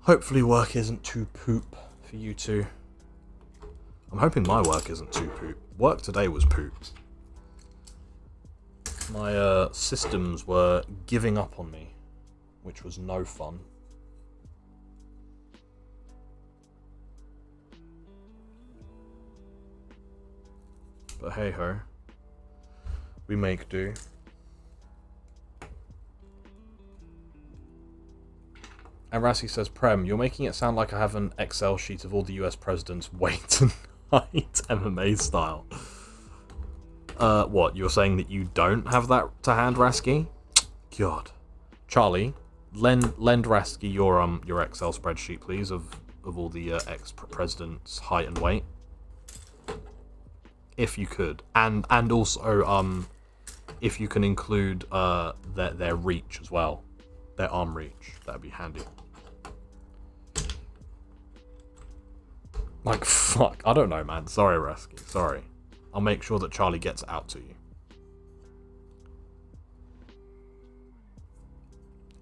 [SPEAKER 1] Hopefully work isn't too poop for you two. I'm hoping my work isn't too poop. Work today was poop. My systems were giving up on me, which was no fun. But hey ho, we make do. And Rassi says, Prem, you're making it sound like I have an Excel sheet of all the US presidents' weight and height, MMA style. What? You're saying that you don't have that to hand, Rasky? God. Charlie, lend Rasky your Excel spreadsheet, please, of all the ex-president's height and weight. If you could. And also, if you can include their reach as well. Their arm reach. That'd be handy. Like, fuck. I don't know, man. Sorry, Rasky. Sorry. I'll make sure that Charlie gets it out to you.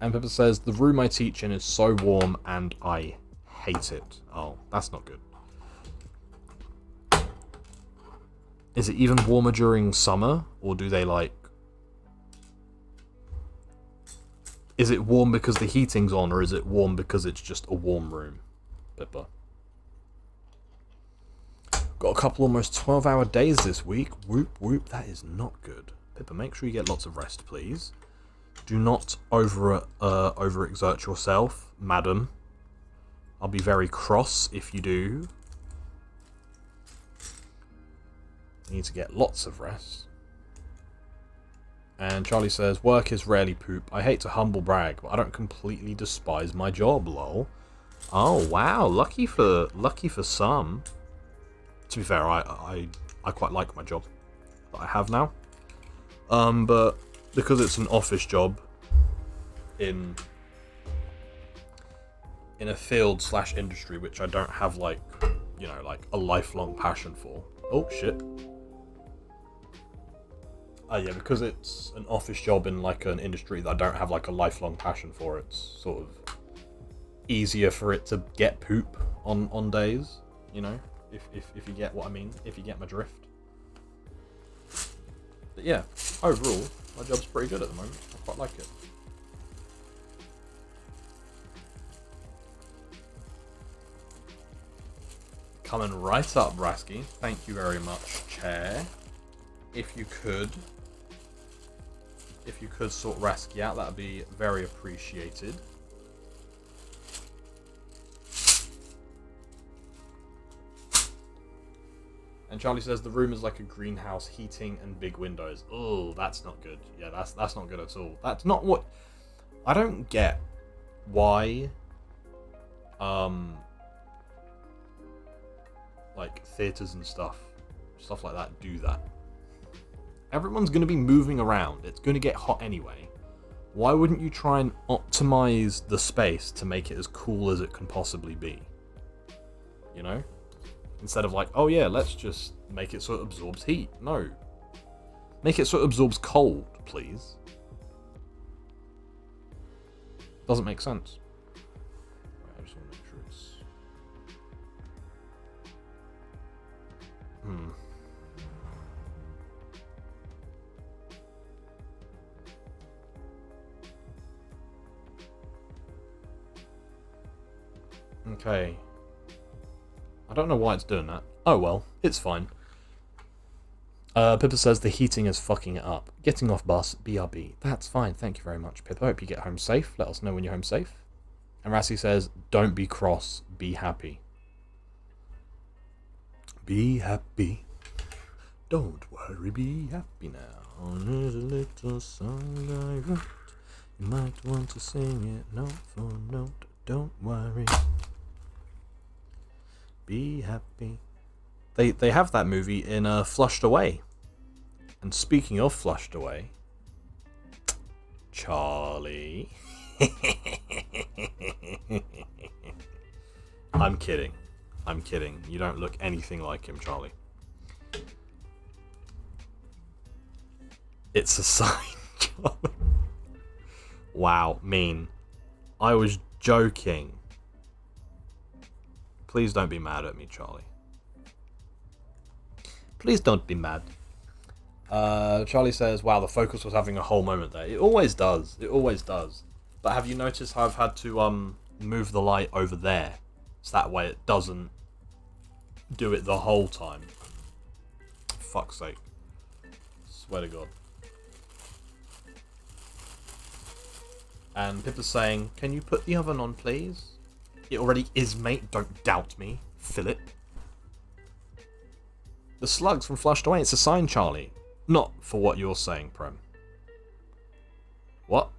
[SPEAKER 1] And Pippa says, the room I teach in is so warm and I hate it. Oh, that's not good. Is it even warmer during summer? Or do they like... Is it warm because the heating's on, or is it warm because it's just a warm room? Pippa. Got a couple almost 12-hour days this week. Whoop, whoop. That is not good. Pippa, make sure you get lots of rest, please. Do not overexert yourself, madam. I'll be very cross if you do. You need to get lots of rest. And Charlie says, work is rarely poop. I hate to humble brag, but I don't completely despise my job, lol. Oh, wow. Lucky for some. To be fair, I quite like my job that I have now. But because it's an office job in a field / industry which I don't have like a lifelong passion for. Oh shit. Yeah, because it's an office job in like an industry that I don't have like a lifelong passion for, it's sort of easier for it to get poop on days, you know, if you get what I mean, if you get my drift. But yeah, overall, my job's pretty good at the moment. I quite like it. Coming right up, Rasky. Thank you very much, chair. If you could sort Rasky out, that'd be very appreciated. And Charlie says the room is like a greenhouse, heating and big windows. Oh, that's not good. Yeah, that's not good at all. That's not what... I don't get why like theaters and stuff like that do that. Everyone's going to be moving around. It's going to get hot anyway. Why wouldn't you try and optimize the space to make it as cool as it can possibly be? You know? Instead of like, oh yeah, let's just make it so it absorbs heat. No. Make it so it absorbs cold, please. Doesn't make sense. Right, I just want to make sure it's... Okay. I don't know why it's doing that. Oh well, it's fine. Pippa says the heating is fucking it up. Getting off bus, BRB. That's fine, thank you very much, Pippa. Hope you get home safe. Let us know when you're home safe. And Rassi says, don't be cross, be happy. Be happy. Don't worry, be happy now. There's a little song I wrote. You might want to sing it note for note. Don't worry. Be happy. They have that movie in Flushed Away. And speaking of Flushed Away, Charlie. I'm kidding. I'm kidding. You don't look anything like him, Charlie. It's a sign, Charlie. Wow, mean. I was joking. Please don't be mad at me, Charlie. Please don't be mad. Charlie says, wow, the focus was having a whole moment there. It always does. It always does. But have you noticed how I've had to move the light over there? So that way it doesn't do it the whole time. Fuck's sake. Swear to God. And Pippa's saying, can you put the oven on, please? It already is, mate. Don't doubt me, Philip. The slugs from Flushed Away. It's a sign, Charlie. Not for what you're saying, Prem. What?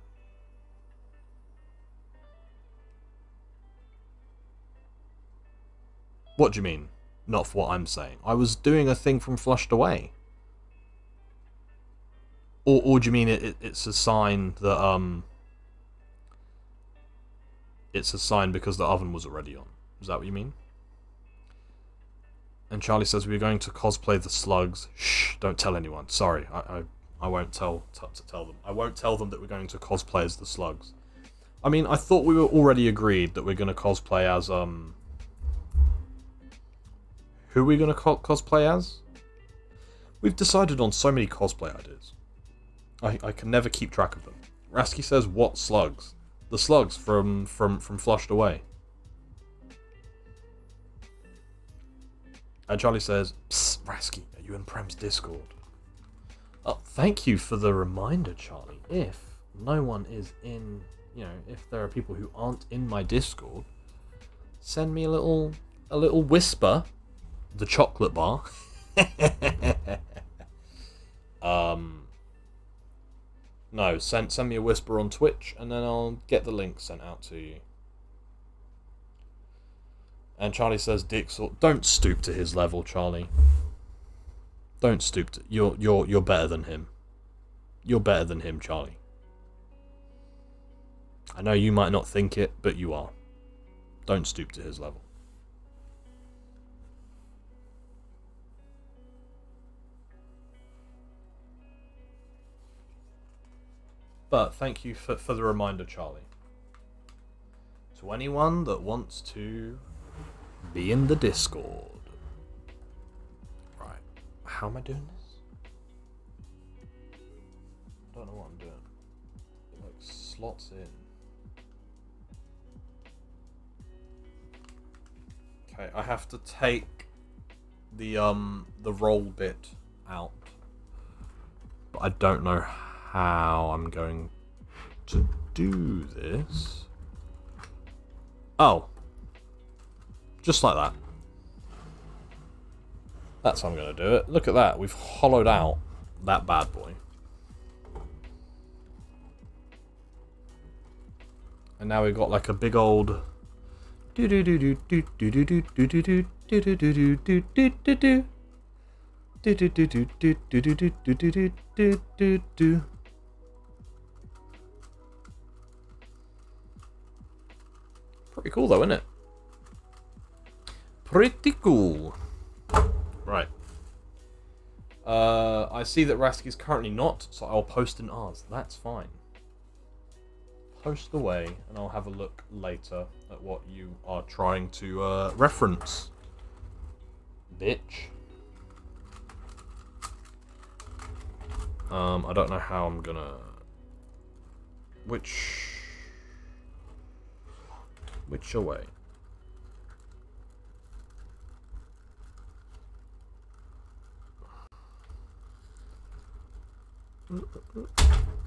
[SPEAKER 1] What do you mean? Not for what I'm saying. I was doing a thing from Flushed Away. Or do you mean it's a sign that, it's a sign because the oven was already on? Is that what you mean? And Charlie says we're going to cosplay the slugs. Shh, don't tell anyone. Sorry, I won't tell them. I won't tell them that we're going to cosplay as the slugs. I mean, I thought we were already agreed that we're going to cosplay as, Who are we going to cosplay as? We've decided on so many cosplay ideas. I can never keep track of them. Rasky says, what slugs? The slugs from Flushed Away. And Charlie says, psst, Rasky, are you in Prem's Discord? Oh, thank you for the reminder, Charlie. If no one is in, if there are people who aren't in my Discord, send me a little whisper. The chocolate bar. No, send me a whisper on Twitch, and then I'll get the link sent out to you. And Charlie says, "Dick, don't stoop to his level, Charlie. Don't stoop to. You're better than him. You're better than him, Charlie. I know you might not think it, but you are. Don't stoop to his level." But thank you for the reminder, Charlie. To anyone that wants to be in the Discord. Right. How am I doing this? I don't know what I'm doing. It like slots in. Okay, I have to take the roll bit out. But I don't know how I'm going to do this. Oh. Just like that. That's how I'm going to do it. Look at that. We've hollowed out that bad boy. And now we've got like a big old... Pretty cool though, isn't it? Pretty cool. Right. I see that Rasky's currently not, so I'll post in ours. That's fine. Post away, and I'll have a look later at what you are trying to reference. Bitch. I don't know how I'm gonna... Which away?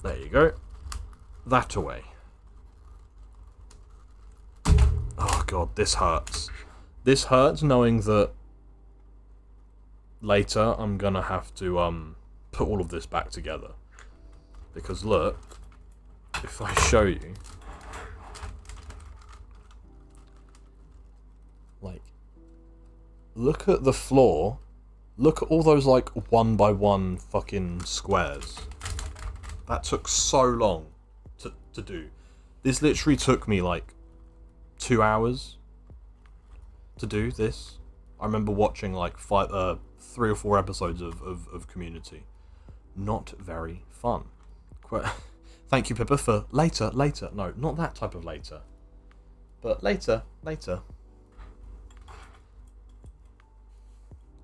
[SPEAKER 1] There you go. That away. Oh god, this hurts. This hurts knowing that later I'm gonna have to put all of this back together. Because look, if I show you, like, look at the floor. Look at all those, like, 1x1 fucking squares. That took so long to do. This literally took me, like, 2 hours to do this. I remember watching, like, 3 or 4 episodes of Community. Not very fun. Thank you, Pippa, for later. No, not that type of later. But later.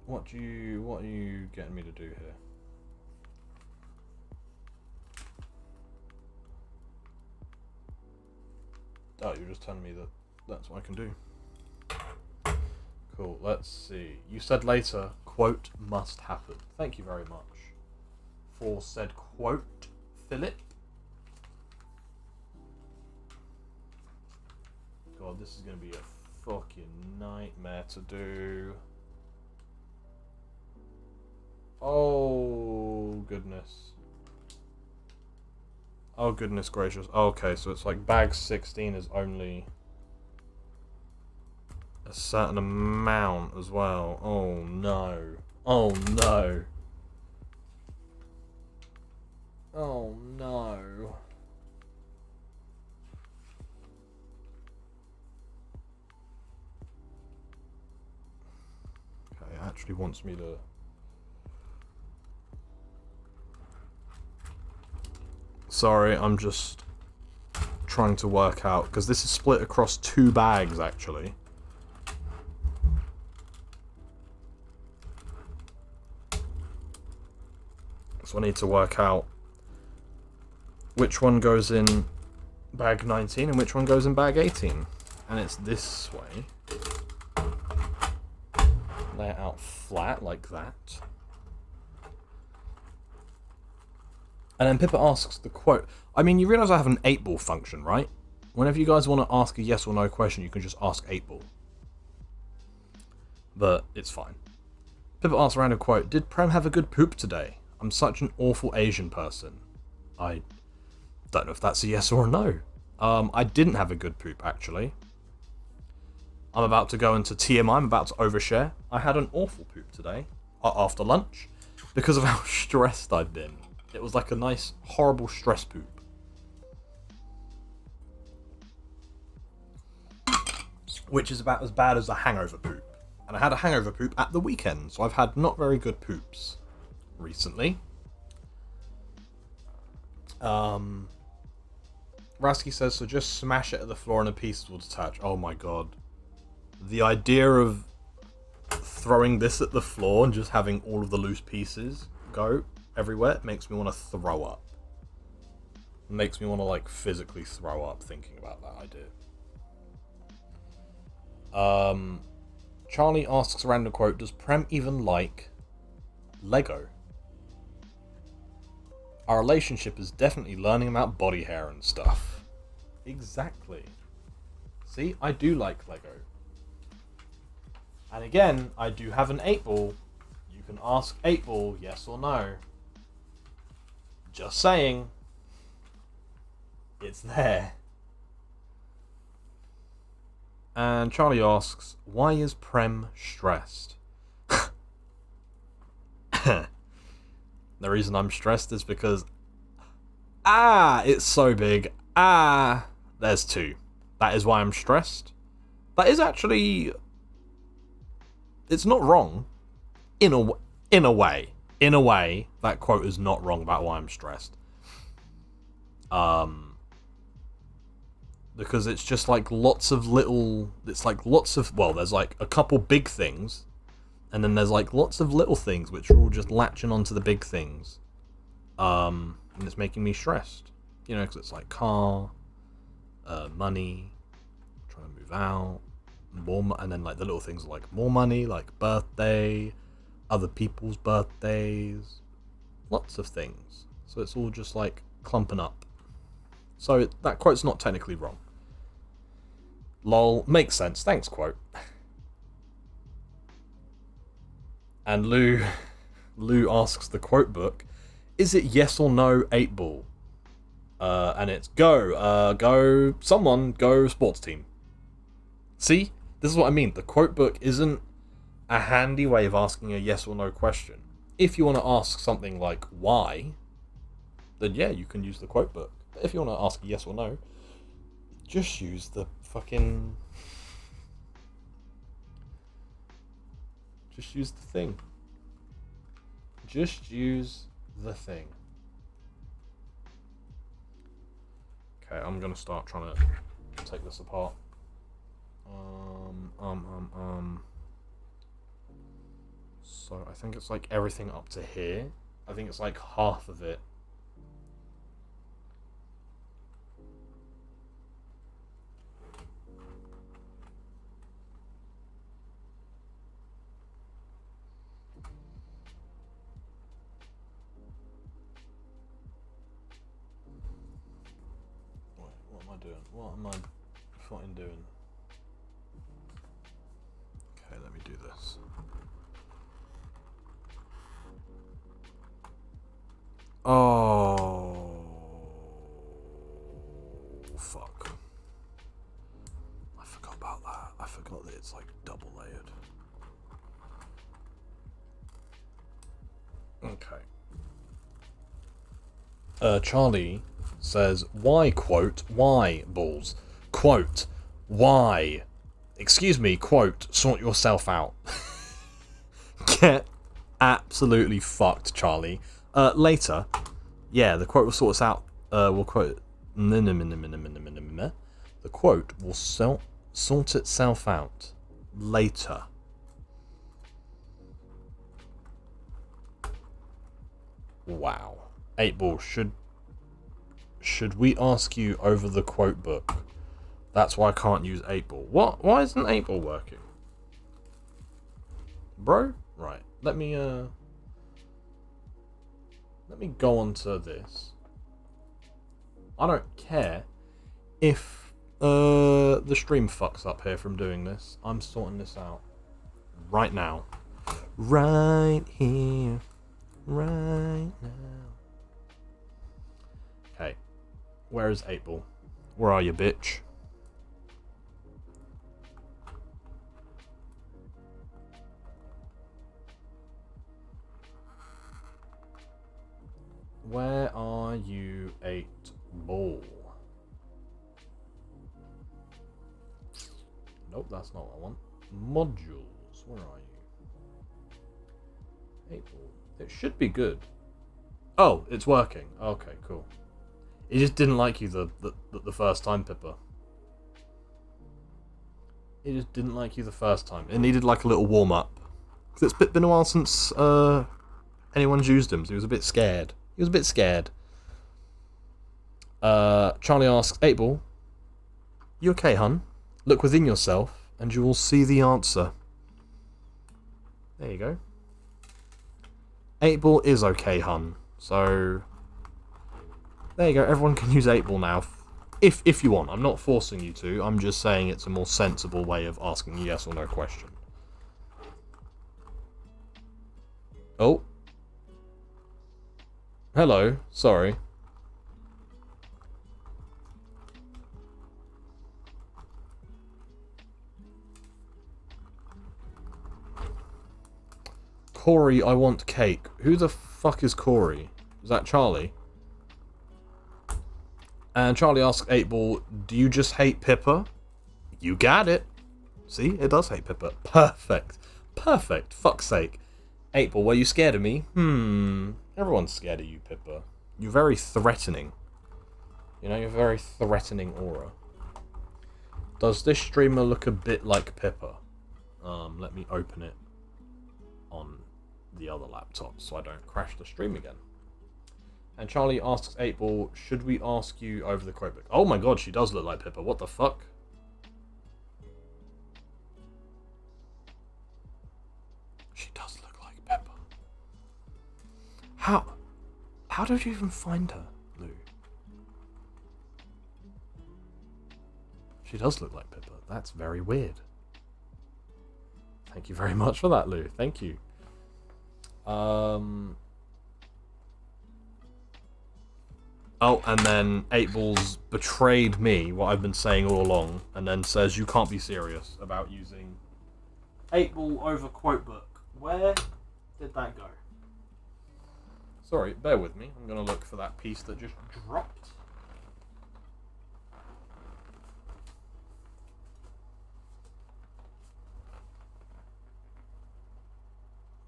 [SPEAKER 1] What are you getting me to do here? Oh, you're just telling me that that's what I can do. Cool, let's see. You said later, quote, must happen. Thank you very much for said quote, Philip. God, this is going to be a fucking nightmare to do. Oh, goodness. Oh, goodness gracious. Okay, so it's like bag 16 is only a certain amount as well. Oh, no. Oh, no. Oh, no. Okay, it actually wants me to... Sorry, I'm just trying to work out, because this is split across 2 bags, actually. So I need to work out which one goes in bag 19 and which one goes in bag 18. And it's this way. Lay it out flat, like that. And then Pippa asks the quote. I mean, you realise I have an 8-ball function, right? Whenever you guys want to ask a yes or no question, you can just ask 8-ball. But it's fine. Pippa asks a random quote. Did Prem have a good poop today? I'm such an awful Asian person. I don't know if that's a yes or a no. I didn't have a good poop, actually. I'm about to go into TMI. I'm about to overshare. I had an awful poop today after lunch because of how stressed I've been. It was like a nice, horrible stress poop. Which is about as bad as a hangover poop. And I had a hangover poop at the weekend, so I've had not very good poops recently. Rasky says, so just smash it at the floor and the pieces will detach. Oh my god. The idea of throwing this at the floor and just having all of the loose pieces go everywhere makes me want to throw up. It makes me want to, like, physically throw up thinking about that idea. Charlie asks a random quote, does Prem even like Lego? Our relationship is definitely learning about body hair and stuff. Exactly. See, I do like Lego. And again, I do have an 8-ball. You can ask 8-ball yes or no. Just saying. It's there. And Charlie asks, why is Prem stressed? The reason I'm stressed is because... it's so big. There's 2. That is why I'm stressed. That is actually... It's not wrong. In a way. In a way, that quote is not wrong about why I'm stressed. Because it's just like lots of little... It's like lots of... Well, there's like a couple big things. And then there's like lots of little things which are all just latching onto the big things. And it's making me stressed. You know, because it's like car, money, trying to move out, and then like the little things are like more money, like birthday, other people's birthdays, lots of things. So it's all just like clumping up. So that quote's not technically wrong. Lol, makes sense. Thanks, quote. And Lou asks the quote book, is it yes or no 8-ball? And it's go sports team. See? This is what I mean. The quote book isn't a handy way of asking a yes or no question. If you want to ask something like why, then yeah, you can use the quote book. But if you want to ask a yes or no, just use the fucking... Just use the thing. Just use the thing. Okay, I'm gonna start trying to take this apart. So I think it's like everything up to here. I think it's like half of it. What am I doing? What am I fucking doing? Okay, let me do this. Oh, fuck. I forgot about that. I forgot that it's like double layered. Okay. Charlie says, why, quote, why, balls? Quote, why? Excuse me, quote, sort yourself out. Get absolutely fucked, Charlie. Later. Yeah, the quote will sort us out. We'll quote. The quote will sort itself out later. Wow. 8-Ball, should we ask you over the quote book? That's why I can't use 8-Ball. What? Why isn't 8-Ball working? Bro? Right. Let me go on to this. I don't care if the stream fucks up here from doing this. I'm sorting this out right now. Right here. Right now. Okay. Where is 8-Ball? Where are you, bitch? Where are you, 8-Ball? Nope, that's not what I want. Modules. Where are you? 8-Ball. It should be good. Oh, it's working. Okay, cool. It just didn't like you the first time, Pippa. It just didn't like you the first time. It needed like a little warm up. Because it's been a while since anyone's used him, so he was a bit scared. Charlie asks, 8-Ball, you okay, hun? Look within yourself, and you will see the answer. There you go. 8-Ball is okay, hun. So, there you go. Everyone can use 8-Ball now, if you want. I'm not forcing you to. I'm just saying it's a more sensible way of asking a yes or no question. Oh. Hello. Sorry. Corey, I want cake. Who the fuck is Corey? Is that Charlie? And Charlie asks 8-Ball, do you just hate Pippa? You got it. See, it does hate Pippa. Perfect. Fuck's sake. 8-Ball, were you scared of me? Everyone's scared of you, Pippa. You're very threatening. You know, you're a very threatening aura. Does this streamer look a bit like Pippa? Let me open it on the other laptop so I don't crash the stream again. And Charlie asks 8-Ball, should we ask you over the quote book? Oh my god, she does look like Pippa. What the fuck? She does look like Pippa. How did you even find her, Lou? She does look like Pippa. That's very weird. Thank you very much for that, Lou. Thank you. Oh, and then 8-Ball's betrayed me, what I've been saying all along, and then says you can't be serious about using 8-Ball over quote book. Where did that go? Sorry, bear with me. I'm going to look for that piece that just dropped.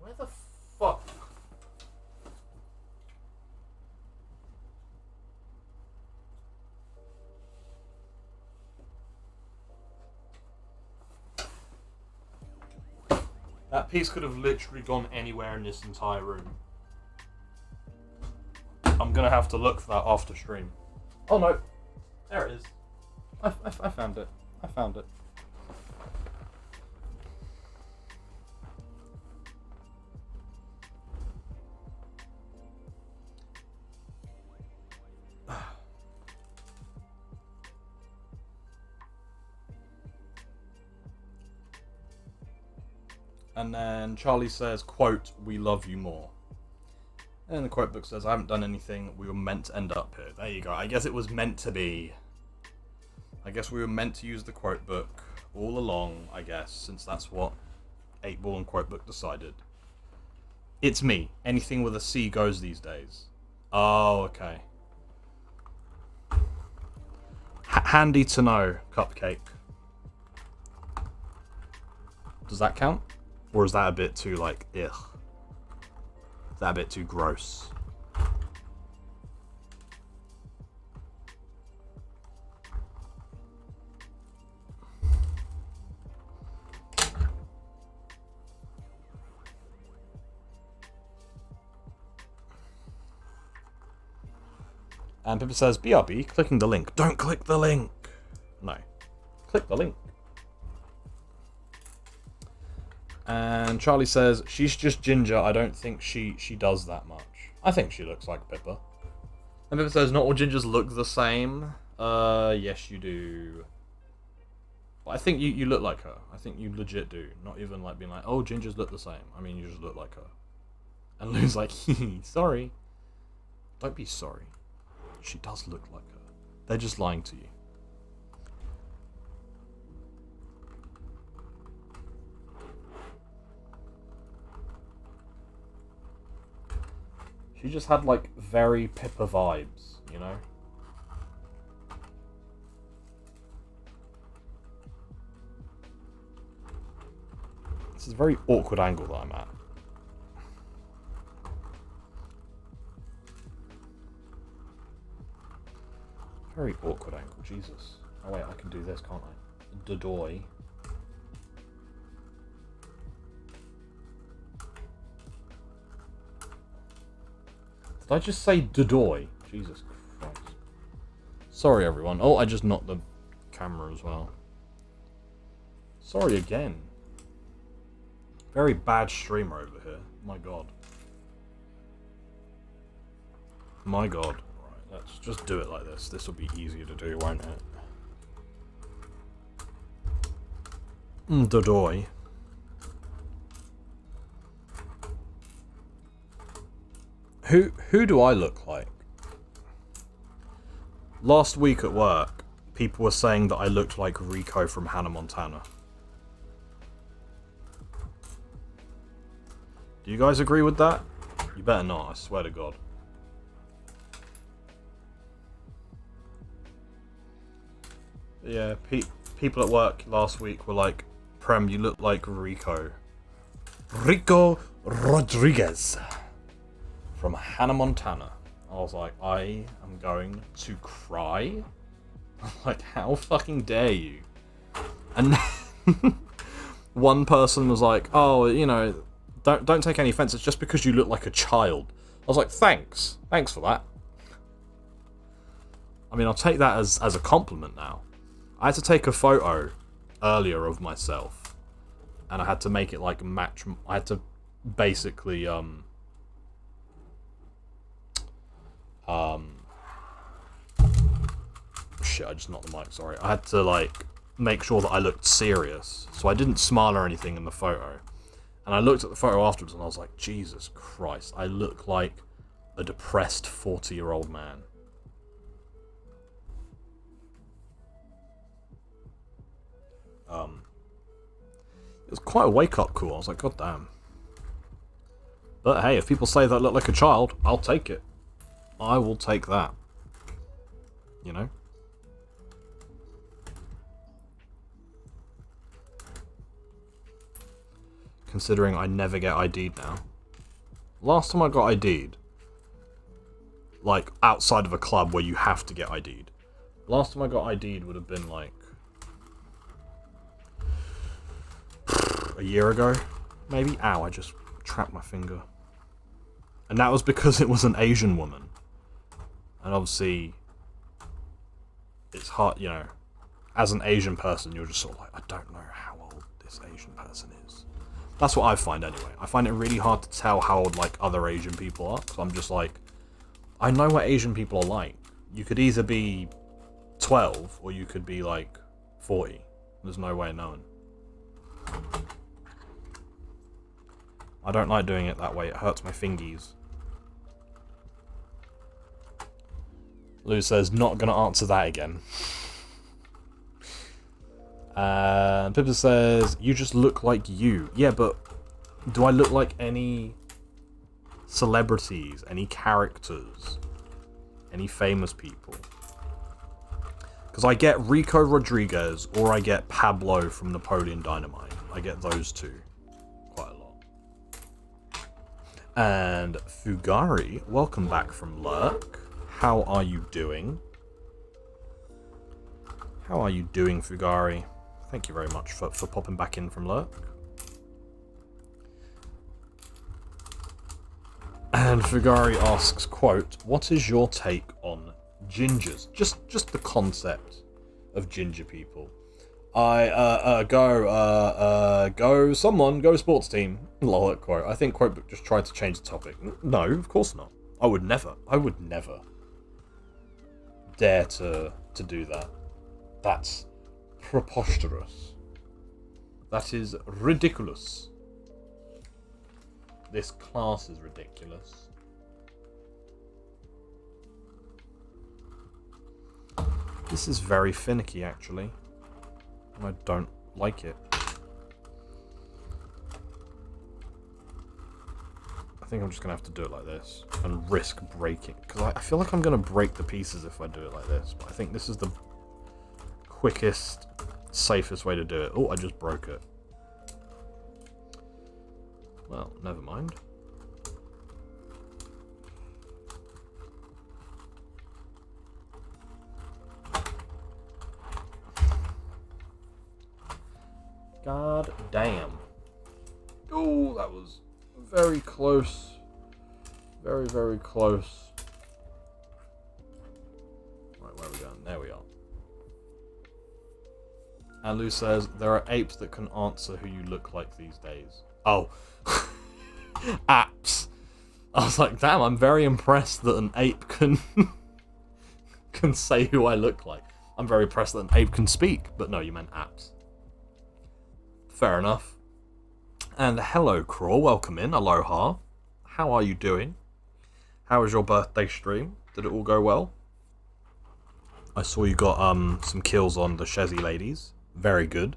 [SPEAKER 1] Where the fuck? That piece could have literally gone anywhere in this entire room. I'm gonna have to look for that after stream. Oh no, there it is. I found it. I found it. And then Charlie says, quote, we love you more. And the quote book says, I haven't done anything, we were meant to end up here. There you go. I guess it was meant to be. I guess we were meant to use the quote book all along, I guess, since that's what 8-Ball and quote book decided. It's me. Anything with a C goes these days. Oh, okay. Handy to know, Cupcake. Does that count? Or is that a bit too, like, ugh? Is that a bit too gross? And Pippa says, BRB, clicking the link. Don't click the link! No. Click the link. And Charlie says, she's just ginger, I don't think she does that much. I think she looks like Pippa. And Pippa says, not all gingers look the same. Yes you do. But I think you look like her. I think you legit do. Not even like being like, oh, gingers look the same. I mean, you just look like her. And Lou's like, sorry. Don't be sorry. She does look like her. They're just lying to you. She just had, like, very Pippa vibes, you know? This is a very awkward angle that I'm at. Very awkward angle, Jesus. Oh wait, I can do this, can't I? Dodoy. Did I just say Dodoy? Jesus Christ. Sorry everyone. Oh, I just knocked the camera as well. Sorry again. Very bad streamer over here. My god. My god. Let's just do it like this. This will be easier to do, won't it? Dodoy. Who do I look like? Last week at work, people were saying that I looked like Rico from Hannah Montana. Do you guys agree with that? You better not, I swear to God. Yeah, people at work last week were like, Prem, you look like Rico. Rico Rodriguez from Hannah Montana. I was like, I am going to cry. Like, how fucking dare you? And one person was like, oh, you know, don't take any offense, it's just because you look like a child. I was like, thanks for that. I mean, I'll take that as a compliment now. I had to take a photo earlier of myself, and I had to make it like match. I had to basically shit, I just knocked the mic, sorry. I had to like make sure that I looked serious, so I didn't smile or anything in the photo. And I looked at the photo afterwards and I was like, Jesus Christ, I look like a depressed 40-year-old man. It was quite a wake-up call. I was like, God damn. But hey, if people say that I look like a child, I'll take it. I will take that. You know? Considering I never get ID'd now. Last time I got ID'd, like, outside of a club where you have to get ID'd. Last time I got ID'd would have been, like, a year ago, maybe? Ow, I just trapped my finger. And that was because it was an Asian woman. And obviously, it's hard, you know, as an Asian person, you're just sort of like, I don't know how old this Asian person is. That's what I find anyway. I find it really hard to tell how old, like, other Asian people are. Because I'm just like, I know what Asian people are like. You could either be 12, or you could be, like, 40. There's no way of knowing. I don't like doing it that way. It hurts my fingies. Lou says, not going to answer that again. And Pippa says, you just look like you. Yeah, but do I look like any celebrities, any characters, any famous people? Because I get Rico Rodriguez or I get Pablo from Napoleon Dynamite. I get those two quite a lot. And Fugari, welcome back from Lurk. How are you doing? How are you doing, Fugari? Thank you very much for popping back in from Lurk. And Fugari asks, quote, what is your take on gingers? Just the concept of ginger people. Go sports team. Lol, quote. I think Quotebook just tried to change the topic. No, of course not. I would never dare to do that. That's preposterous. That is ridiculous. This class is ridiculous. This is very finicky, actually. And I don't like it. I think I'm just going to have to do it like this and risk breaking. Because I feel like I'm going to break the pieces if I do it like this. But I think this is the quickest, safest way to do it. Oh, I just broke it. Well, never mind. God damn. Oh, that was very close. Very, very close. Right, where are we going? There we are. And Lou says, there are apes that can answer who you look like these days. Oh. Apps. I was like, damn, I'm very impressed that an ape can say who I look like. I'm very impressed that an ape can speak. But no, you meant apps. Fair enough. And hello, Crawl. Welcome in. Aloha. How are you doing? How was your birthday stream? Did it all go well? I saw you got some kills on the Shezzy ladies. Very good.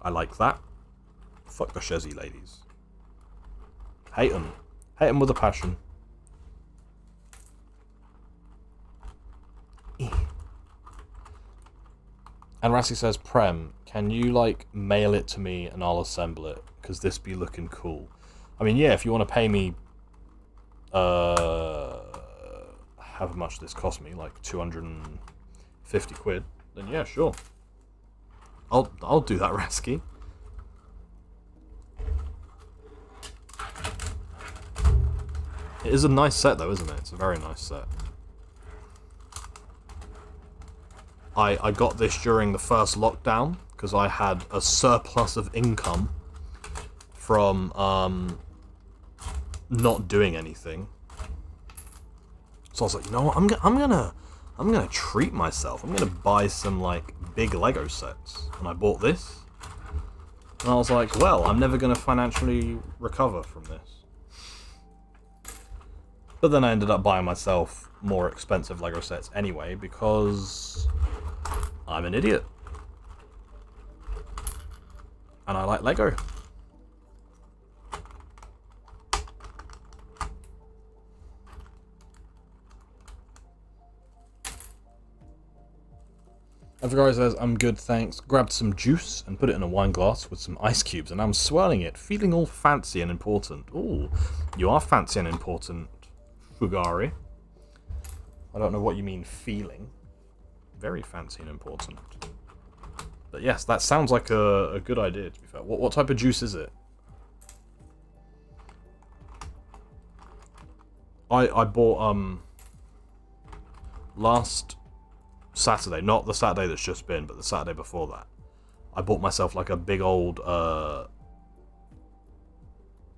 [SPEAKER 1] I like that. Fuck the Shezzy ladies. Hate them. Hate them with a passion. And Rassi says, Prem, can you, like, mail it to me and I'll assemble it? Because this be looking cool. I mean, yeah, if you want to pay me, how much this cost me, like 250 quid, then yeah, sure. I'll do that, Rasky. It is a nice set, though, isn't it? It's a very nice set. I got this during the first lockdown because I had a surplus of income from not doing anything. So I was like, you know what? I'm gonna treat myself. I'm gonna buy some like big Lego sets, and I bought this. And I was like, well, I'm never gonna financially recover from this. But then I ended up buying myself more expensive Lego sets anyway because I'm an idiot. And I like Lego. Avogari says, I'm good, thanks. Grabbed some juice and put it in a wine glass with some ice cubes, and I'm swirling it, feeling all fancy and important. Ooh, you are fancy and important, Fugari. I don't know what you mean feeling. Very fancy and important. But yes, that sounds like a good idea, to be fair. What type of juice is it? I bought, last Saturday, not the Saturday that's just been, but the Saturday before that, I bought myself like a big old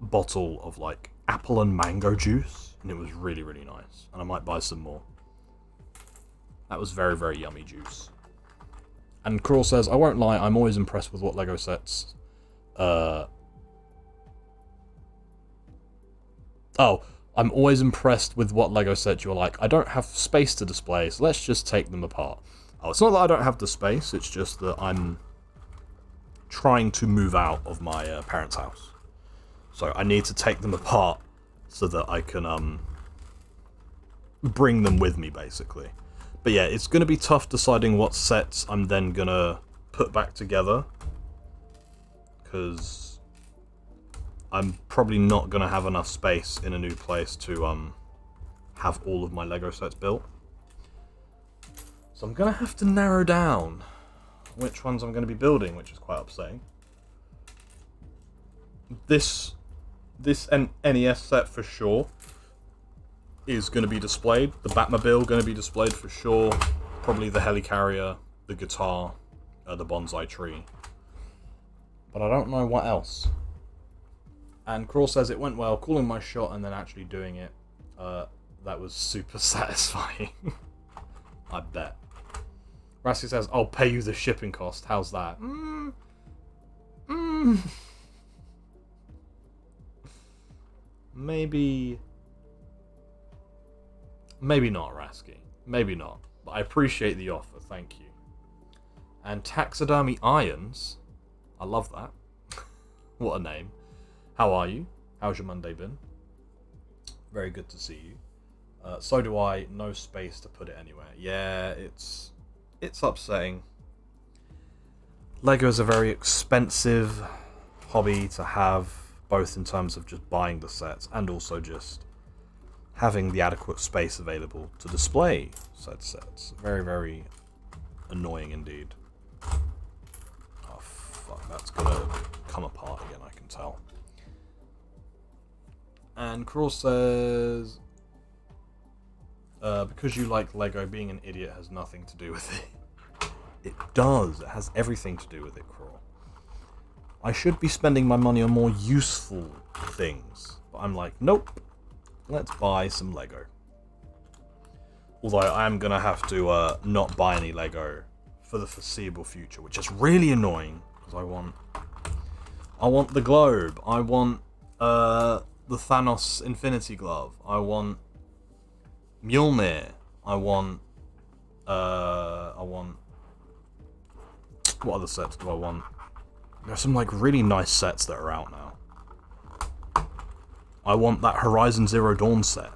[SPEAKER 1] bottle of like apple and mango juice, and it was really, really nice. And I might buy some more. That was very, very yummy juice. And Crawl says, I won't lie, I'm always impressed with what Lego sets. I'm always impressed with what LEGO sets you're like, I don't have space to display, so let's just take them apart. Oh, it's not that I don't have the space, it's just that I'm trying to move out of my parents' house. So I need to take them apart so that I can bring them with me, basically. But yeah, it's going to be tough deciding what sets I'm then going to put back together, because I'm probably not going to have enough space in a new place to have all of my LEGO sets built. So I'm going to have to narrow down which ones I'm going to be building, which is quite upsetting. This NES set for sure is going to be displayed. The Batmobile going to be displayed for sure. Probably the helicarrier, the guitar, the bonsai tree. But I don't know what else. And Crawl says it went well, calling my shot and then actually doing it. That was super satisfying. I bet. Rassi says, I'll pay you the shipping cost. How's that? Maybe not, Rasky. Maybe not. But I appreciate the offer, thank you. And Taxidermy Irons. I love that. What a name. How are you? How's your Monday been? Very good to see you. So do I. No space to put it anywhere. Yeah, it's upsetting. Lego is a very expensive hobby to have, both in terms of just buying the sets and also just having the adequate space available to display said sets. Very, very annoying indeed. Oh fuck, that's gonna come apart again, I can tell. And Crawl says, because you like Lego, being an idiot has nothing to do with it. It does. It has everything to do with it, Crawl. I should be spending my money on more useful things. But I'm like, nope. Let's buy some Lego. Although I am going to have to not buy any Lego for the foreseeable future, which is really annoying, because I want the globe. I want the Thanos Infinity Glove. I want Mjolnir. I want what other sets do I want? There's some like really nice sets that are out now. I want that Horizon Zero Dawn set.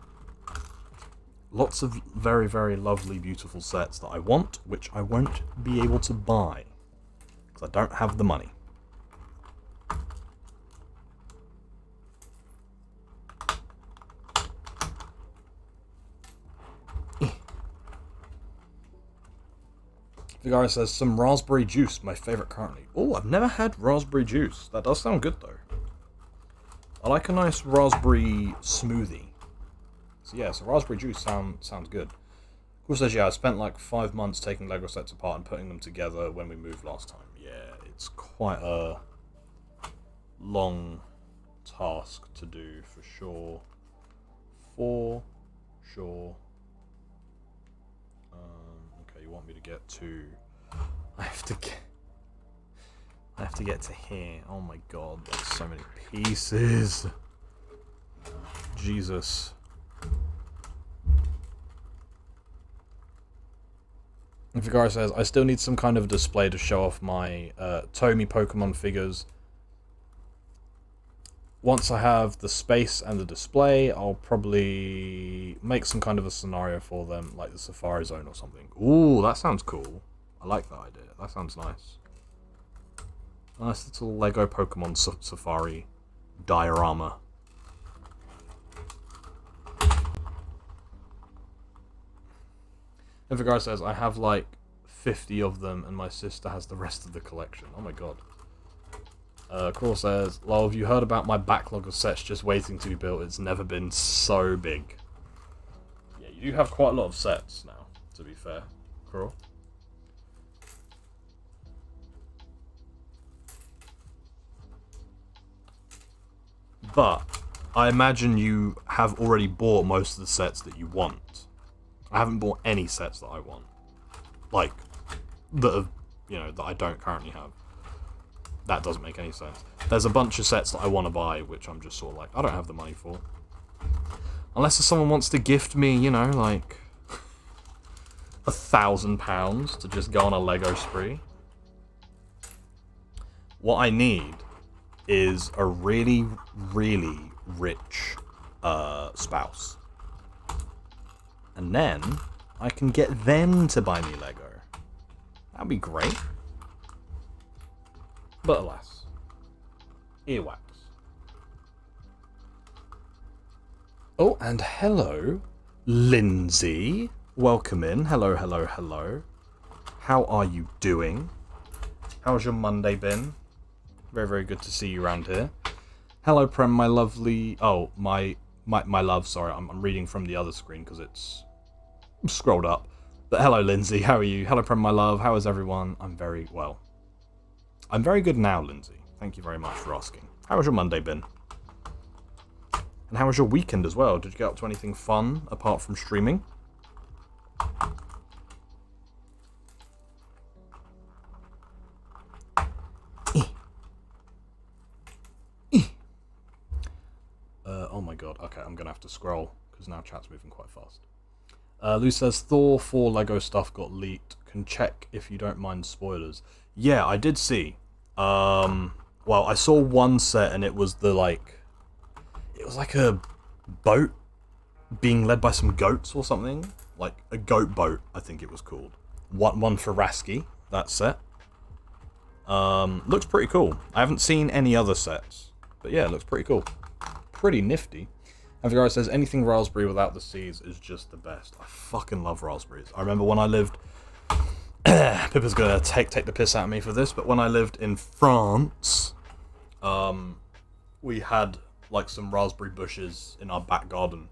[SPEAKER 1] Lots of very, very lovely, beautiful sets that I want, which I won't be able to buy because I don't have the money. Vigara says, some raspberry juice, my favourite currently. Oh, I've never had raspberry juice. That does sound good, though. I like a nice raspberry smoothie. So yeah, so raspberry juice sounds good. Cool says, yeah, I spent like 5 months taking Lego sets apart and putting them together when we moved last time. Yeah, it's quite a long task to do, for sure. For sure. Okay, you want me to get to... I have to get to here. Oh my god, there's so many pieces. Jesus. And Vigara says, I still need some kind of display to show off my Tomy Pokemon figures. Once I have the space and the display, I'll probably make some kind of a scenario for them, like the Safari Zone or something. Ooh, that sounds cool. I like that idea. That sounds nice. Nice little Lego Pokemon Safari diorama. And Vigara says, I have like 50 of them and my sister has the rest of the collection. Oh my god. Crawl says, lol, have you heard about my backlog of sets just waiting to be built? It's never been so big. Yeah, you do have quite a lot of sets now, to be fair, Crawl. But I imagine you have already bought most of the sets that you want. I haven't bought any sets that I want. Like, that have, that I don't currently have. That doesn't make any sense. There's a bunch of sets that I want to buy, which I'm just sort of like, I don't have the money for. Unless if someone wants to gift me, you know, like £1,000 to just go on a Lego spree. What I need is a really, really rich spouse. And then I can get them to buy me Lego. That'd be great. But alas. Earwax. Oh, and hello, Lindsay. Welcome in. Hello, hello, hello. How are you doing? How's your Monday been? Very, very good to see you around here. Hello, Prem, my lovely... Oh, my love, sorry. I'm reading from the other screen because it's scrolled up. But hello, Lindsay. How are you? Hello, Prem, my love. How is everyone? I'm very well. I'm very good now, Lindsay. Thank you very much for asking. How has your Monday been? And how was your weekend as well? Did you get up to anything fun apart from streaming? Oh my god. Okay, I'm going to have to scroll because now chat's moving quite fast. Lou says, Thor 4 Lego stuff got leaked. Can check if you don't mind spoilers. Yeah, I did see. Well, I saw one set and it was the, like... It was like a boat being led by some goats or something. Like, a goat boat, I think it was called. One for Rasky, that set. Looks pretty cool. I haven't seen any other sets. But yeah, it looks pretty cool. Pretty nifty. And Vigara says, anything raspberry without the seeds is just the best. I fucking love raspberries. I remember when I lived... Pippa's gonna take the piss out of me for this, but when I lived in France, we had, like, some raspberry bushes in our back garden.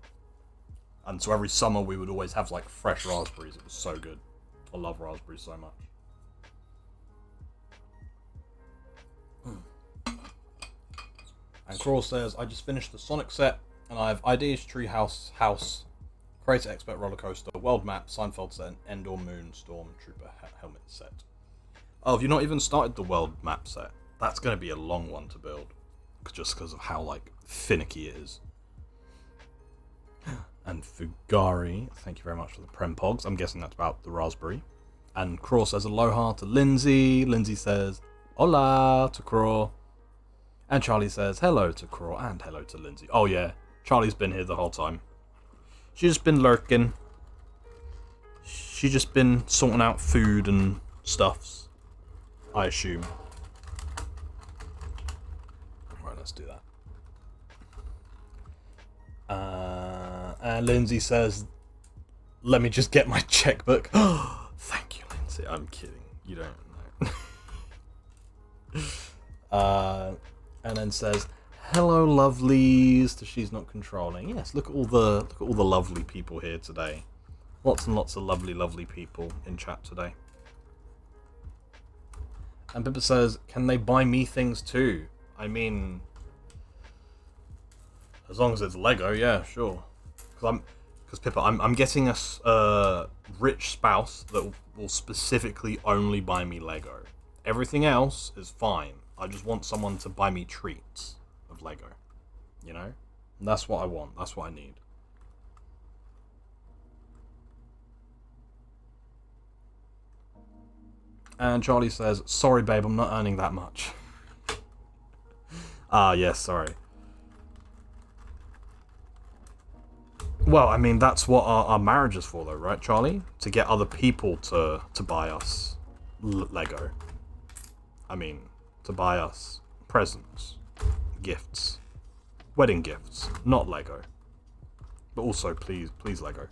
[SPEAKER 1] And so every summer we would always have, like, fresh raspberries. It was so good. I love raspberries so much. And Crawl says, I just finished the Sonic set, and I have Ideas, Treehouse, House, Creator Expert Roller Coaster, World Map, Seinfeld set, and Endor Moon Stormtrooper Helmet set. Oh, have you not even started the World Map set? That's going to be a long one to build. Just because of how, like, finicky it is. And Fugari, thank you very much for the Prem Pogs. I'm guessing that's about the raspberry. And Craw says aloha to Lindsay. Lindsay says hola to Craw. And Charlie says hello to Craw and hello to Lindsay. Oh yeah, Charlie's been here the whole time. She's just been lurking. She's just been sorting out food and stuffs, I assume. Right, let's do that. And Lindsay says, let me just get my checkbook. Thank you, Lindsay. I'm kidding. You don't know. And then says, hello, lovelies, to She's Not Controlling. Yes, look at all the lovely people here today. Lots and lots of lovely, lovely people in chat today. And Pippa says, can they buy me things too? I mean, as long as it's Lego, yeah, sure. Because Pippa, I'm getting a rich spouse that will specifically only buy me Lego. Everything else is fine. I just want someone to buy me treats of Lego. You know? And that's what I want. That's what I need. And Charlie says, sorry babe, I'm not earning that much. Ah, yes, sorry. Well, I mean, that's what our marriage is for though, right, Charlie? To get other people to buy us Lego. I mean, to buy us presents, gifts, wedding gifts, not Lego. But also, please Lego.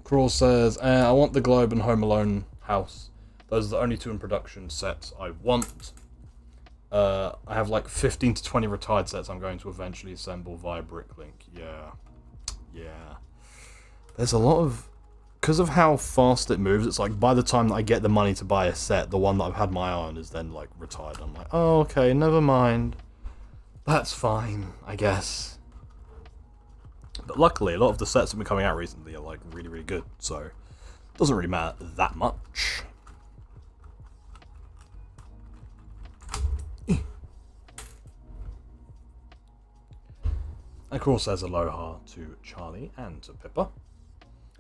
[SPEAKER 1] Crawl says, I want the Globe and Home Alone house. Those are the only two in production sets I want. I have like 15 to 20 retired sets I'm going to eventually assemble via Bricklink. Yeah. There's a lot of... Because of how fast it moves, it's like by the time that I get the money to buy a set, the one that I've had my eye on is then like retired. I'm like, oh, okay, never mind. That's fine, I guess. But luckily, a lot of the sets that have been coming out recently are like really, really good. So it doesn't really matter that much. And Crawl says aloha to Charlie and to Pippa.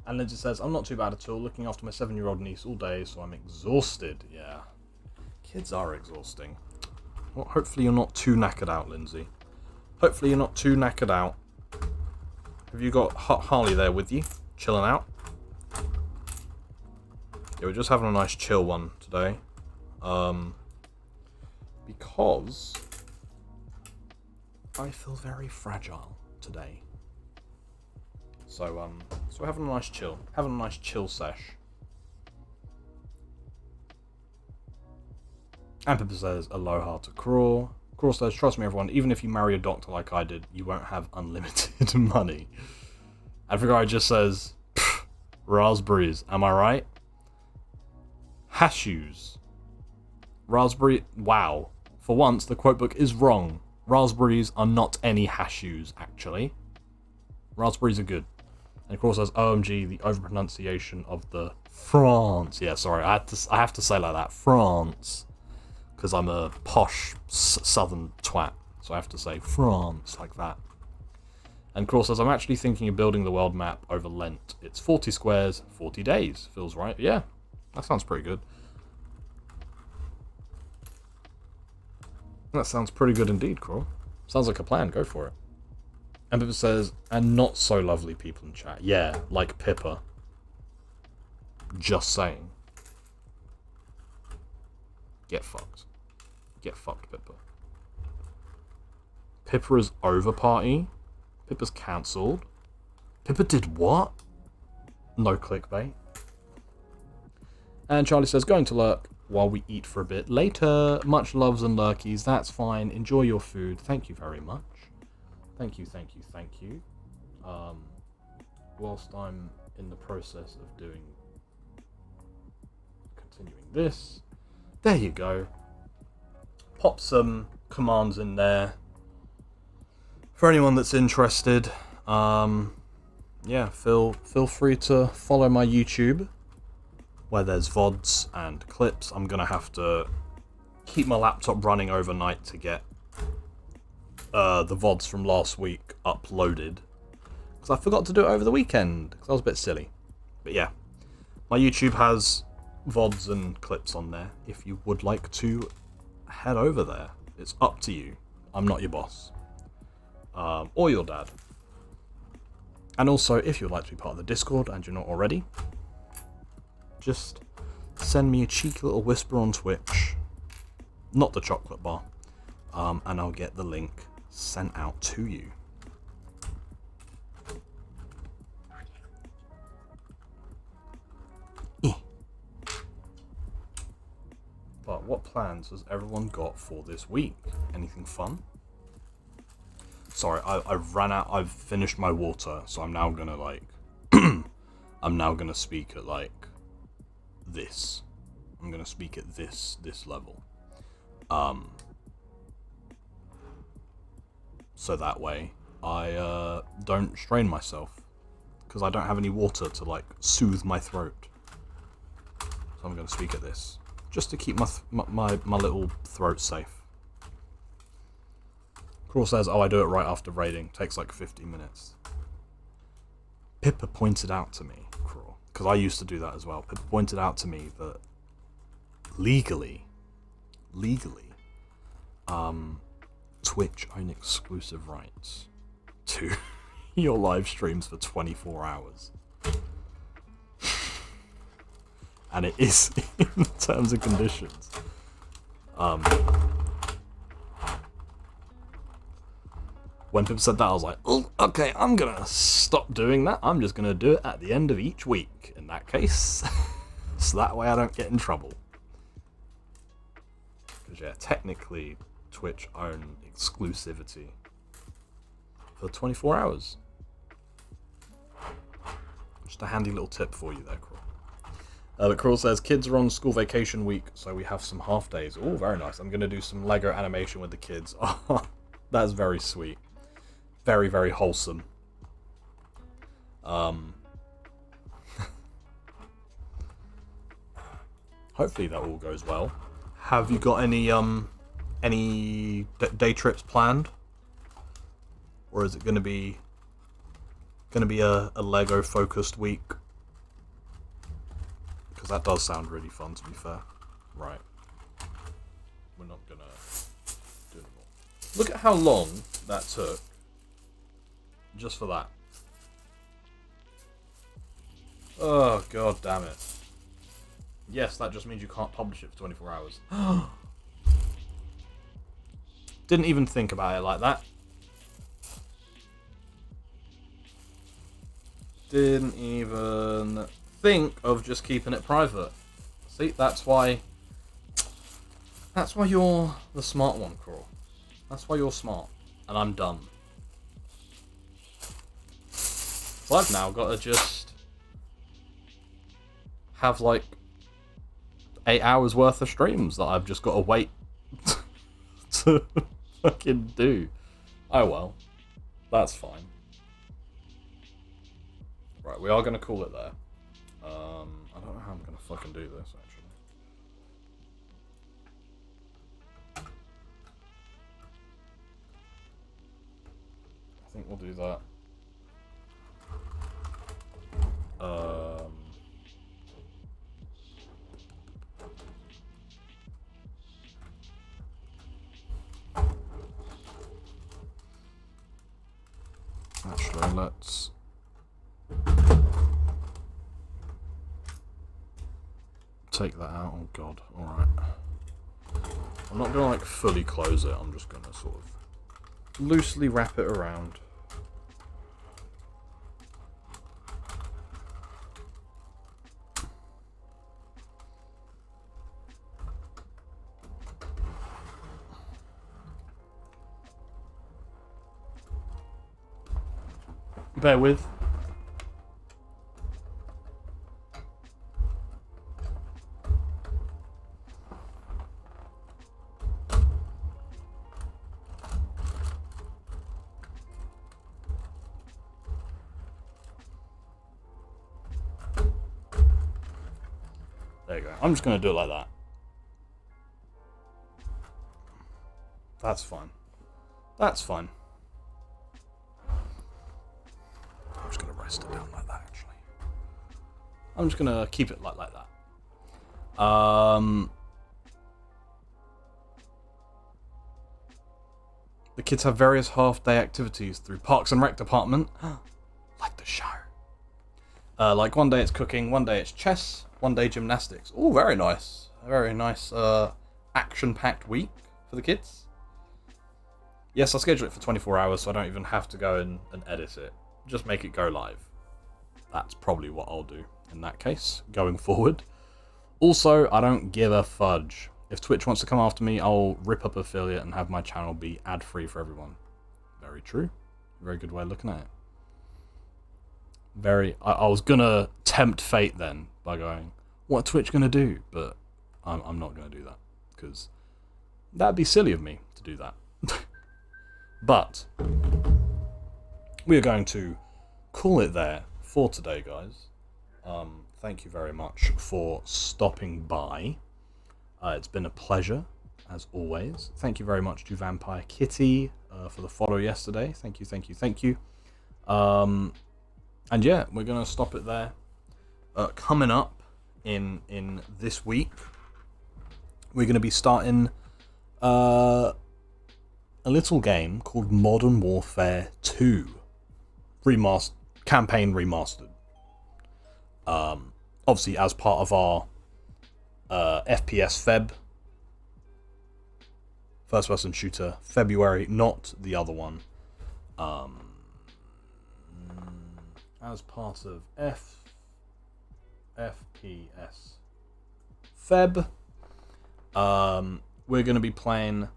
[SPEAKER 1] And Lindsay says, I'm not too bad at all, looking after my 7-year-old niece all day, so I'm exhausted. Yeah, kids are exhausting. Well, hopefully you're not too knackered out, Lindsay. Hopefully you're not too knackered out. Have you got Harley there with you? Chilling out? Yeah, we're just having a nice chill one today. Because I feel very fragile today. So we're having a nice chill. Having a nice chill sesh. And Pippa says, aloha to Craw. Craw says, trust me everyone, even if you marry a doctor like I did, you won't have unlimited money. And the guy just says, raspberries, am I right? Hashoes. Raspberry, wow. For once, the quotebook is wrong. Raspberries are not any hashoes, actually. Raspberries are good. And of course, says, OMG, the overpronunciation of the France. Yeah, sorry, I have to say like that. France. Because I'm a posh southern twat. So I have to say France like that. And Craw says, I'm actually thinking of building the world map over Lent. It's 40 squares, 40 days. Feels right. Yeah, that sounds pretty good. That sounds pretty good indeed, Craw. Sounds like a plan. Go for it. And Pippa says, and not so lovely people in chat. Yeah, like Pippa. Just saying. Get fucked. Get fucked, Pippa. Pippa is over party. Pippa's cancelled. Pippa did what? No clickbait. And Charlie says, going to lurk while we eat for a bit later. Much loves and lurkies. That's fine. Enjoy your food. Thank you very much. Thank you, thank you, thank you. Whilst I'm in the process of continuing this. There you go. Pop some commands in there. For anyone that's interested, yeah, feel free to follow my YouTube, where there's VODs and clips. I'm gonna have to keep my laptop running overnight to get the VODs from last week uploaded, because I forgot to do it over the weekend, because I was a bit silly. But yeah, my YouTube has VODs and clips on there. If you would like to head over there, it's up to you. I'm not your boss. Or your dad. And also, if you'd like to be part of the Discord and you're not already, just send me a cheeky little whisper on Twitch, not the chocolate bar, and I'll get the link sent out to you. But what plans has everyone got for this week? Anything fun? Sorry, I ran out. I've finished my water, so I'm now gonna like, I'm now gonna speak at like this. I'm gonna speak at this level. So that way I don't strain myself, because I don't have any water to like soothe my throat. So I'm gonna speak at this, just to keep my little throat safe. Craw says, oh, I do it right after raiding. Takes like 50 minutes. Pippa pointed out to me, Craw, because I used to do that as well. Pippa pointed out to me that legally, Twitch own exclusive rights to your live streams for 24 hours. And it is in the terms and conditions. When Pip said that, I was like, oh, okay, I'm going to stop doing that. I'm just going to do it at the end of each week, in that case. So that way I don't get in trouble. Because, yeah, technically, Twitch own exclusivity for 24 hours. Just a handy little tip for you there, Crawl. But Crawl says, kids are on school vacation week, so we have some half days. Oh, very nice. I'm going to do some Lego animation with the kids. Oh, that's very sweet. Very, very wholesome. Hopefully that all goes well. Have you got any day trips planned? Or is it going to be a Lego focused week? Because that does sound really fun, to be fair. Right. We're not going to do it more. Look at how long that took. Just for that. Oh, god damn it. Yes, that just means you can't publish it for 24 hours. Didn't even think about it like that. Didn't even think of just keeping it private. See, that's why you're the smart one, Crawl. That's why you're smart. And I'm dumb. So I've now got to just have like 8 hours worth of streams that I've just got to wait to fucking do. Oh well. That's fine. Right, we are going to call it there. I don't know how I'm going to fucking do this, actually. I think we'll do that. Actually, let's... take that out. Oh god, alright. I'm not gonna like fully close it, I'm just gonna sort of loosely wrap it around. Bear with. There you go. I'm just going to do it like that. That's fine. That's fine. I'm just going to rest it down like that, actually. I'm just going to keep it like that. The kids have various half-day activities through Parks and Rec department. Like the show. Like one day it's cooking, one day it's chess, one day gymnastics. Oh, very nice. A very nice action-packed week for the kids. Yes, I'll schedule it for 24 hours so I don't even have to go and edit it. Just make it go live. That's probably what I'll do in that case, going forward. Also, I don't give a fudge. If Twitch wants to come after me, I'll rip up affiliate and have my channel be ad-free for everyone. Very true. Very good way of looking at it. I was gonna tempt fate then by going, what Twitch gonna do? But I'm not gonna do that because that'd be silly of me to do that. But we are going to call it there for today, guys. Thank you very much for stopping by. It's been a pleasure as always. Thank you very much to Vampire Kitty for the follow yesterday. Thank you, thank you, thank you. And yeah, we're going to stop it there. Coming up in this week, we're going to be starting a little game called Modern Warfare 2. Campaign remastered. Obviously, as part of our FPS Feb. First person shooter February, not the other one. As part of FPS Feb. We're going to be playing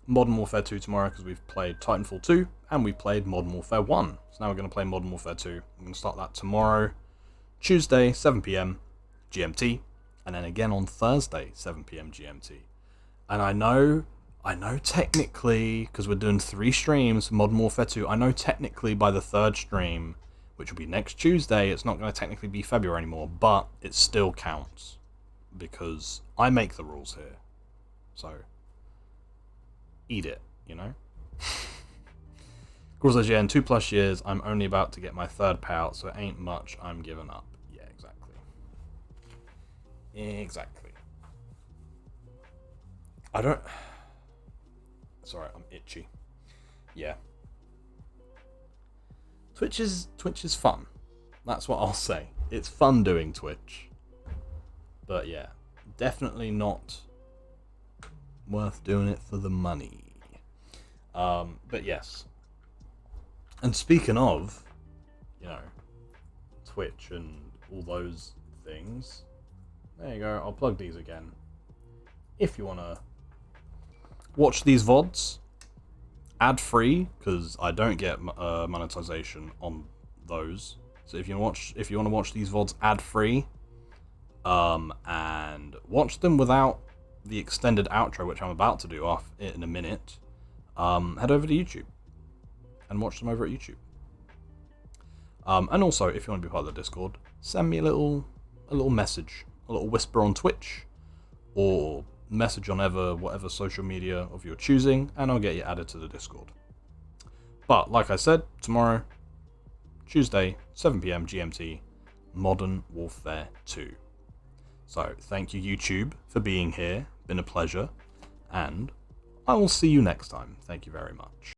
[SPEAKER 1] Modern Warfare 2 tomorrow because we've played Titanfall 2 and we played Modern Warfare 1. So now we're going to play Modern Warfare 2. We're going to start that tomorrow, Tuesday, 7 PM GMT, and then again on Thursday, 7 PM GMT. And I know technically, because we're doing 3 streams, Modern Warfare 2, I know technically by the 3rd stream, which will be next Tuesday, it's not going to technically be February anymore, but it still counts, because I make the rules here. So, eat it, you know? says, yeah, in 2+ years, I'm only about to get my 3rd payout, so it ain't much. I'm giving up. Yeah, exactly. Exactly. I don't... Sorry, I'm itchy. Yeah. Twitch is fun. That's what I'll say. It's fun doing Twitch. But yeah, definitely not worth doing it for the money. But yes. And speaking of, Twitch and all those things, there you go. I'll plug these again. If you want to watch these VODs ad-free, because I don't get monetization on those. So if you want to watch these VODs ad-free, and watch them without the extended outro, which I'm about to do off in a minute, head over to YouTube and watch them over at YouTube. And also, if you want to be part of the Discord, send me a little message, a little whisper on Twitch, or message on whatever social media of your choosing, and I'll get you added to the Discord. But like I said, tomorrow, Tuesday, 7 PM GMT, Modern Warfare 2. So thank you, YouTube, for being here. Been a pleasure, and I will see you next time. Thank you very much.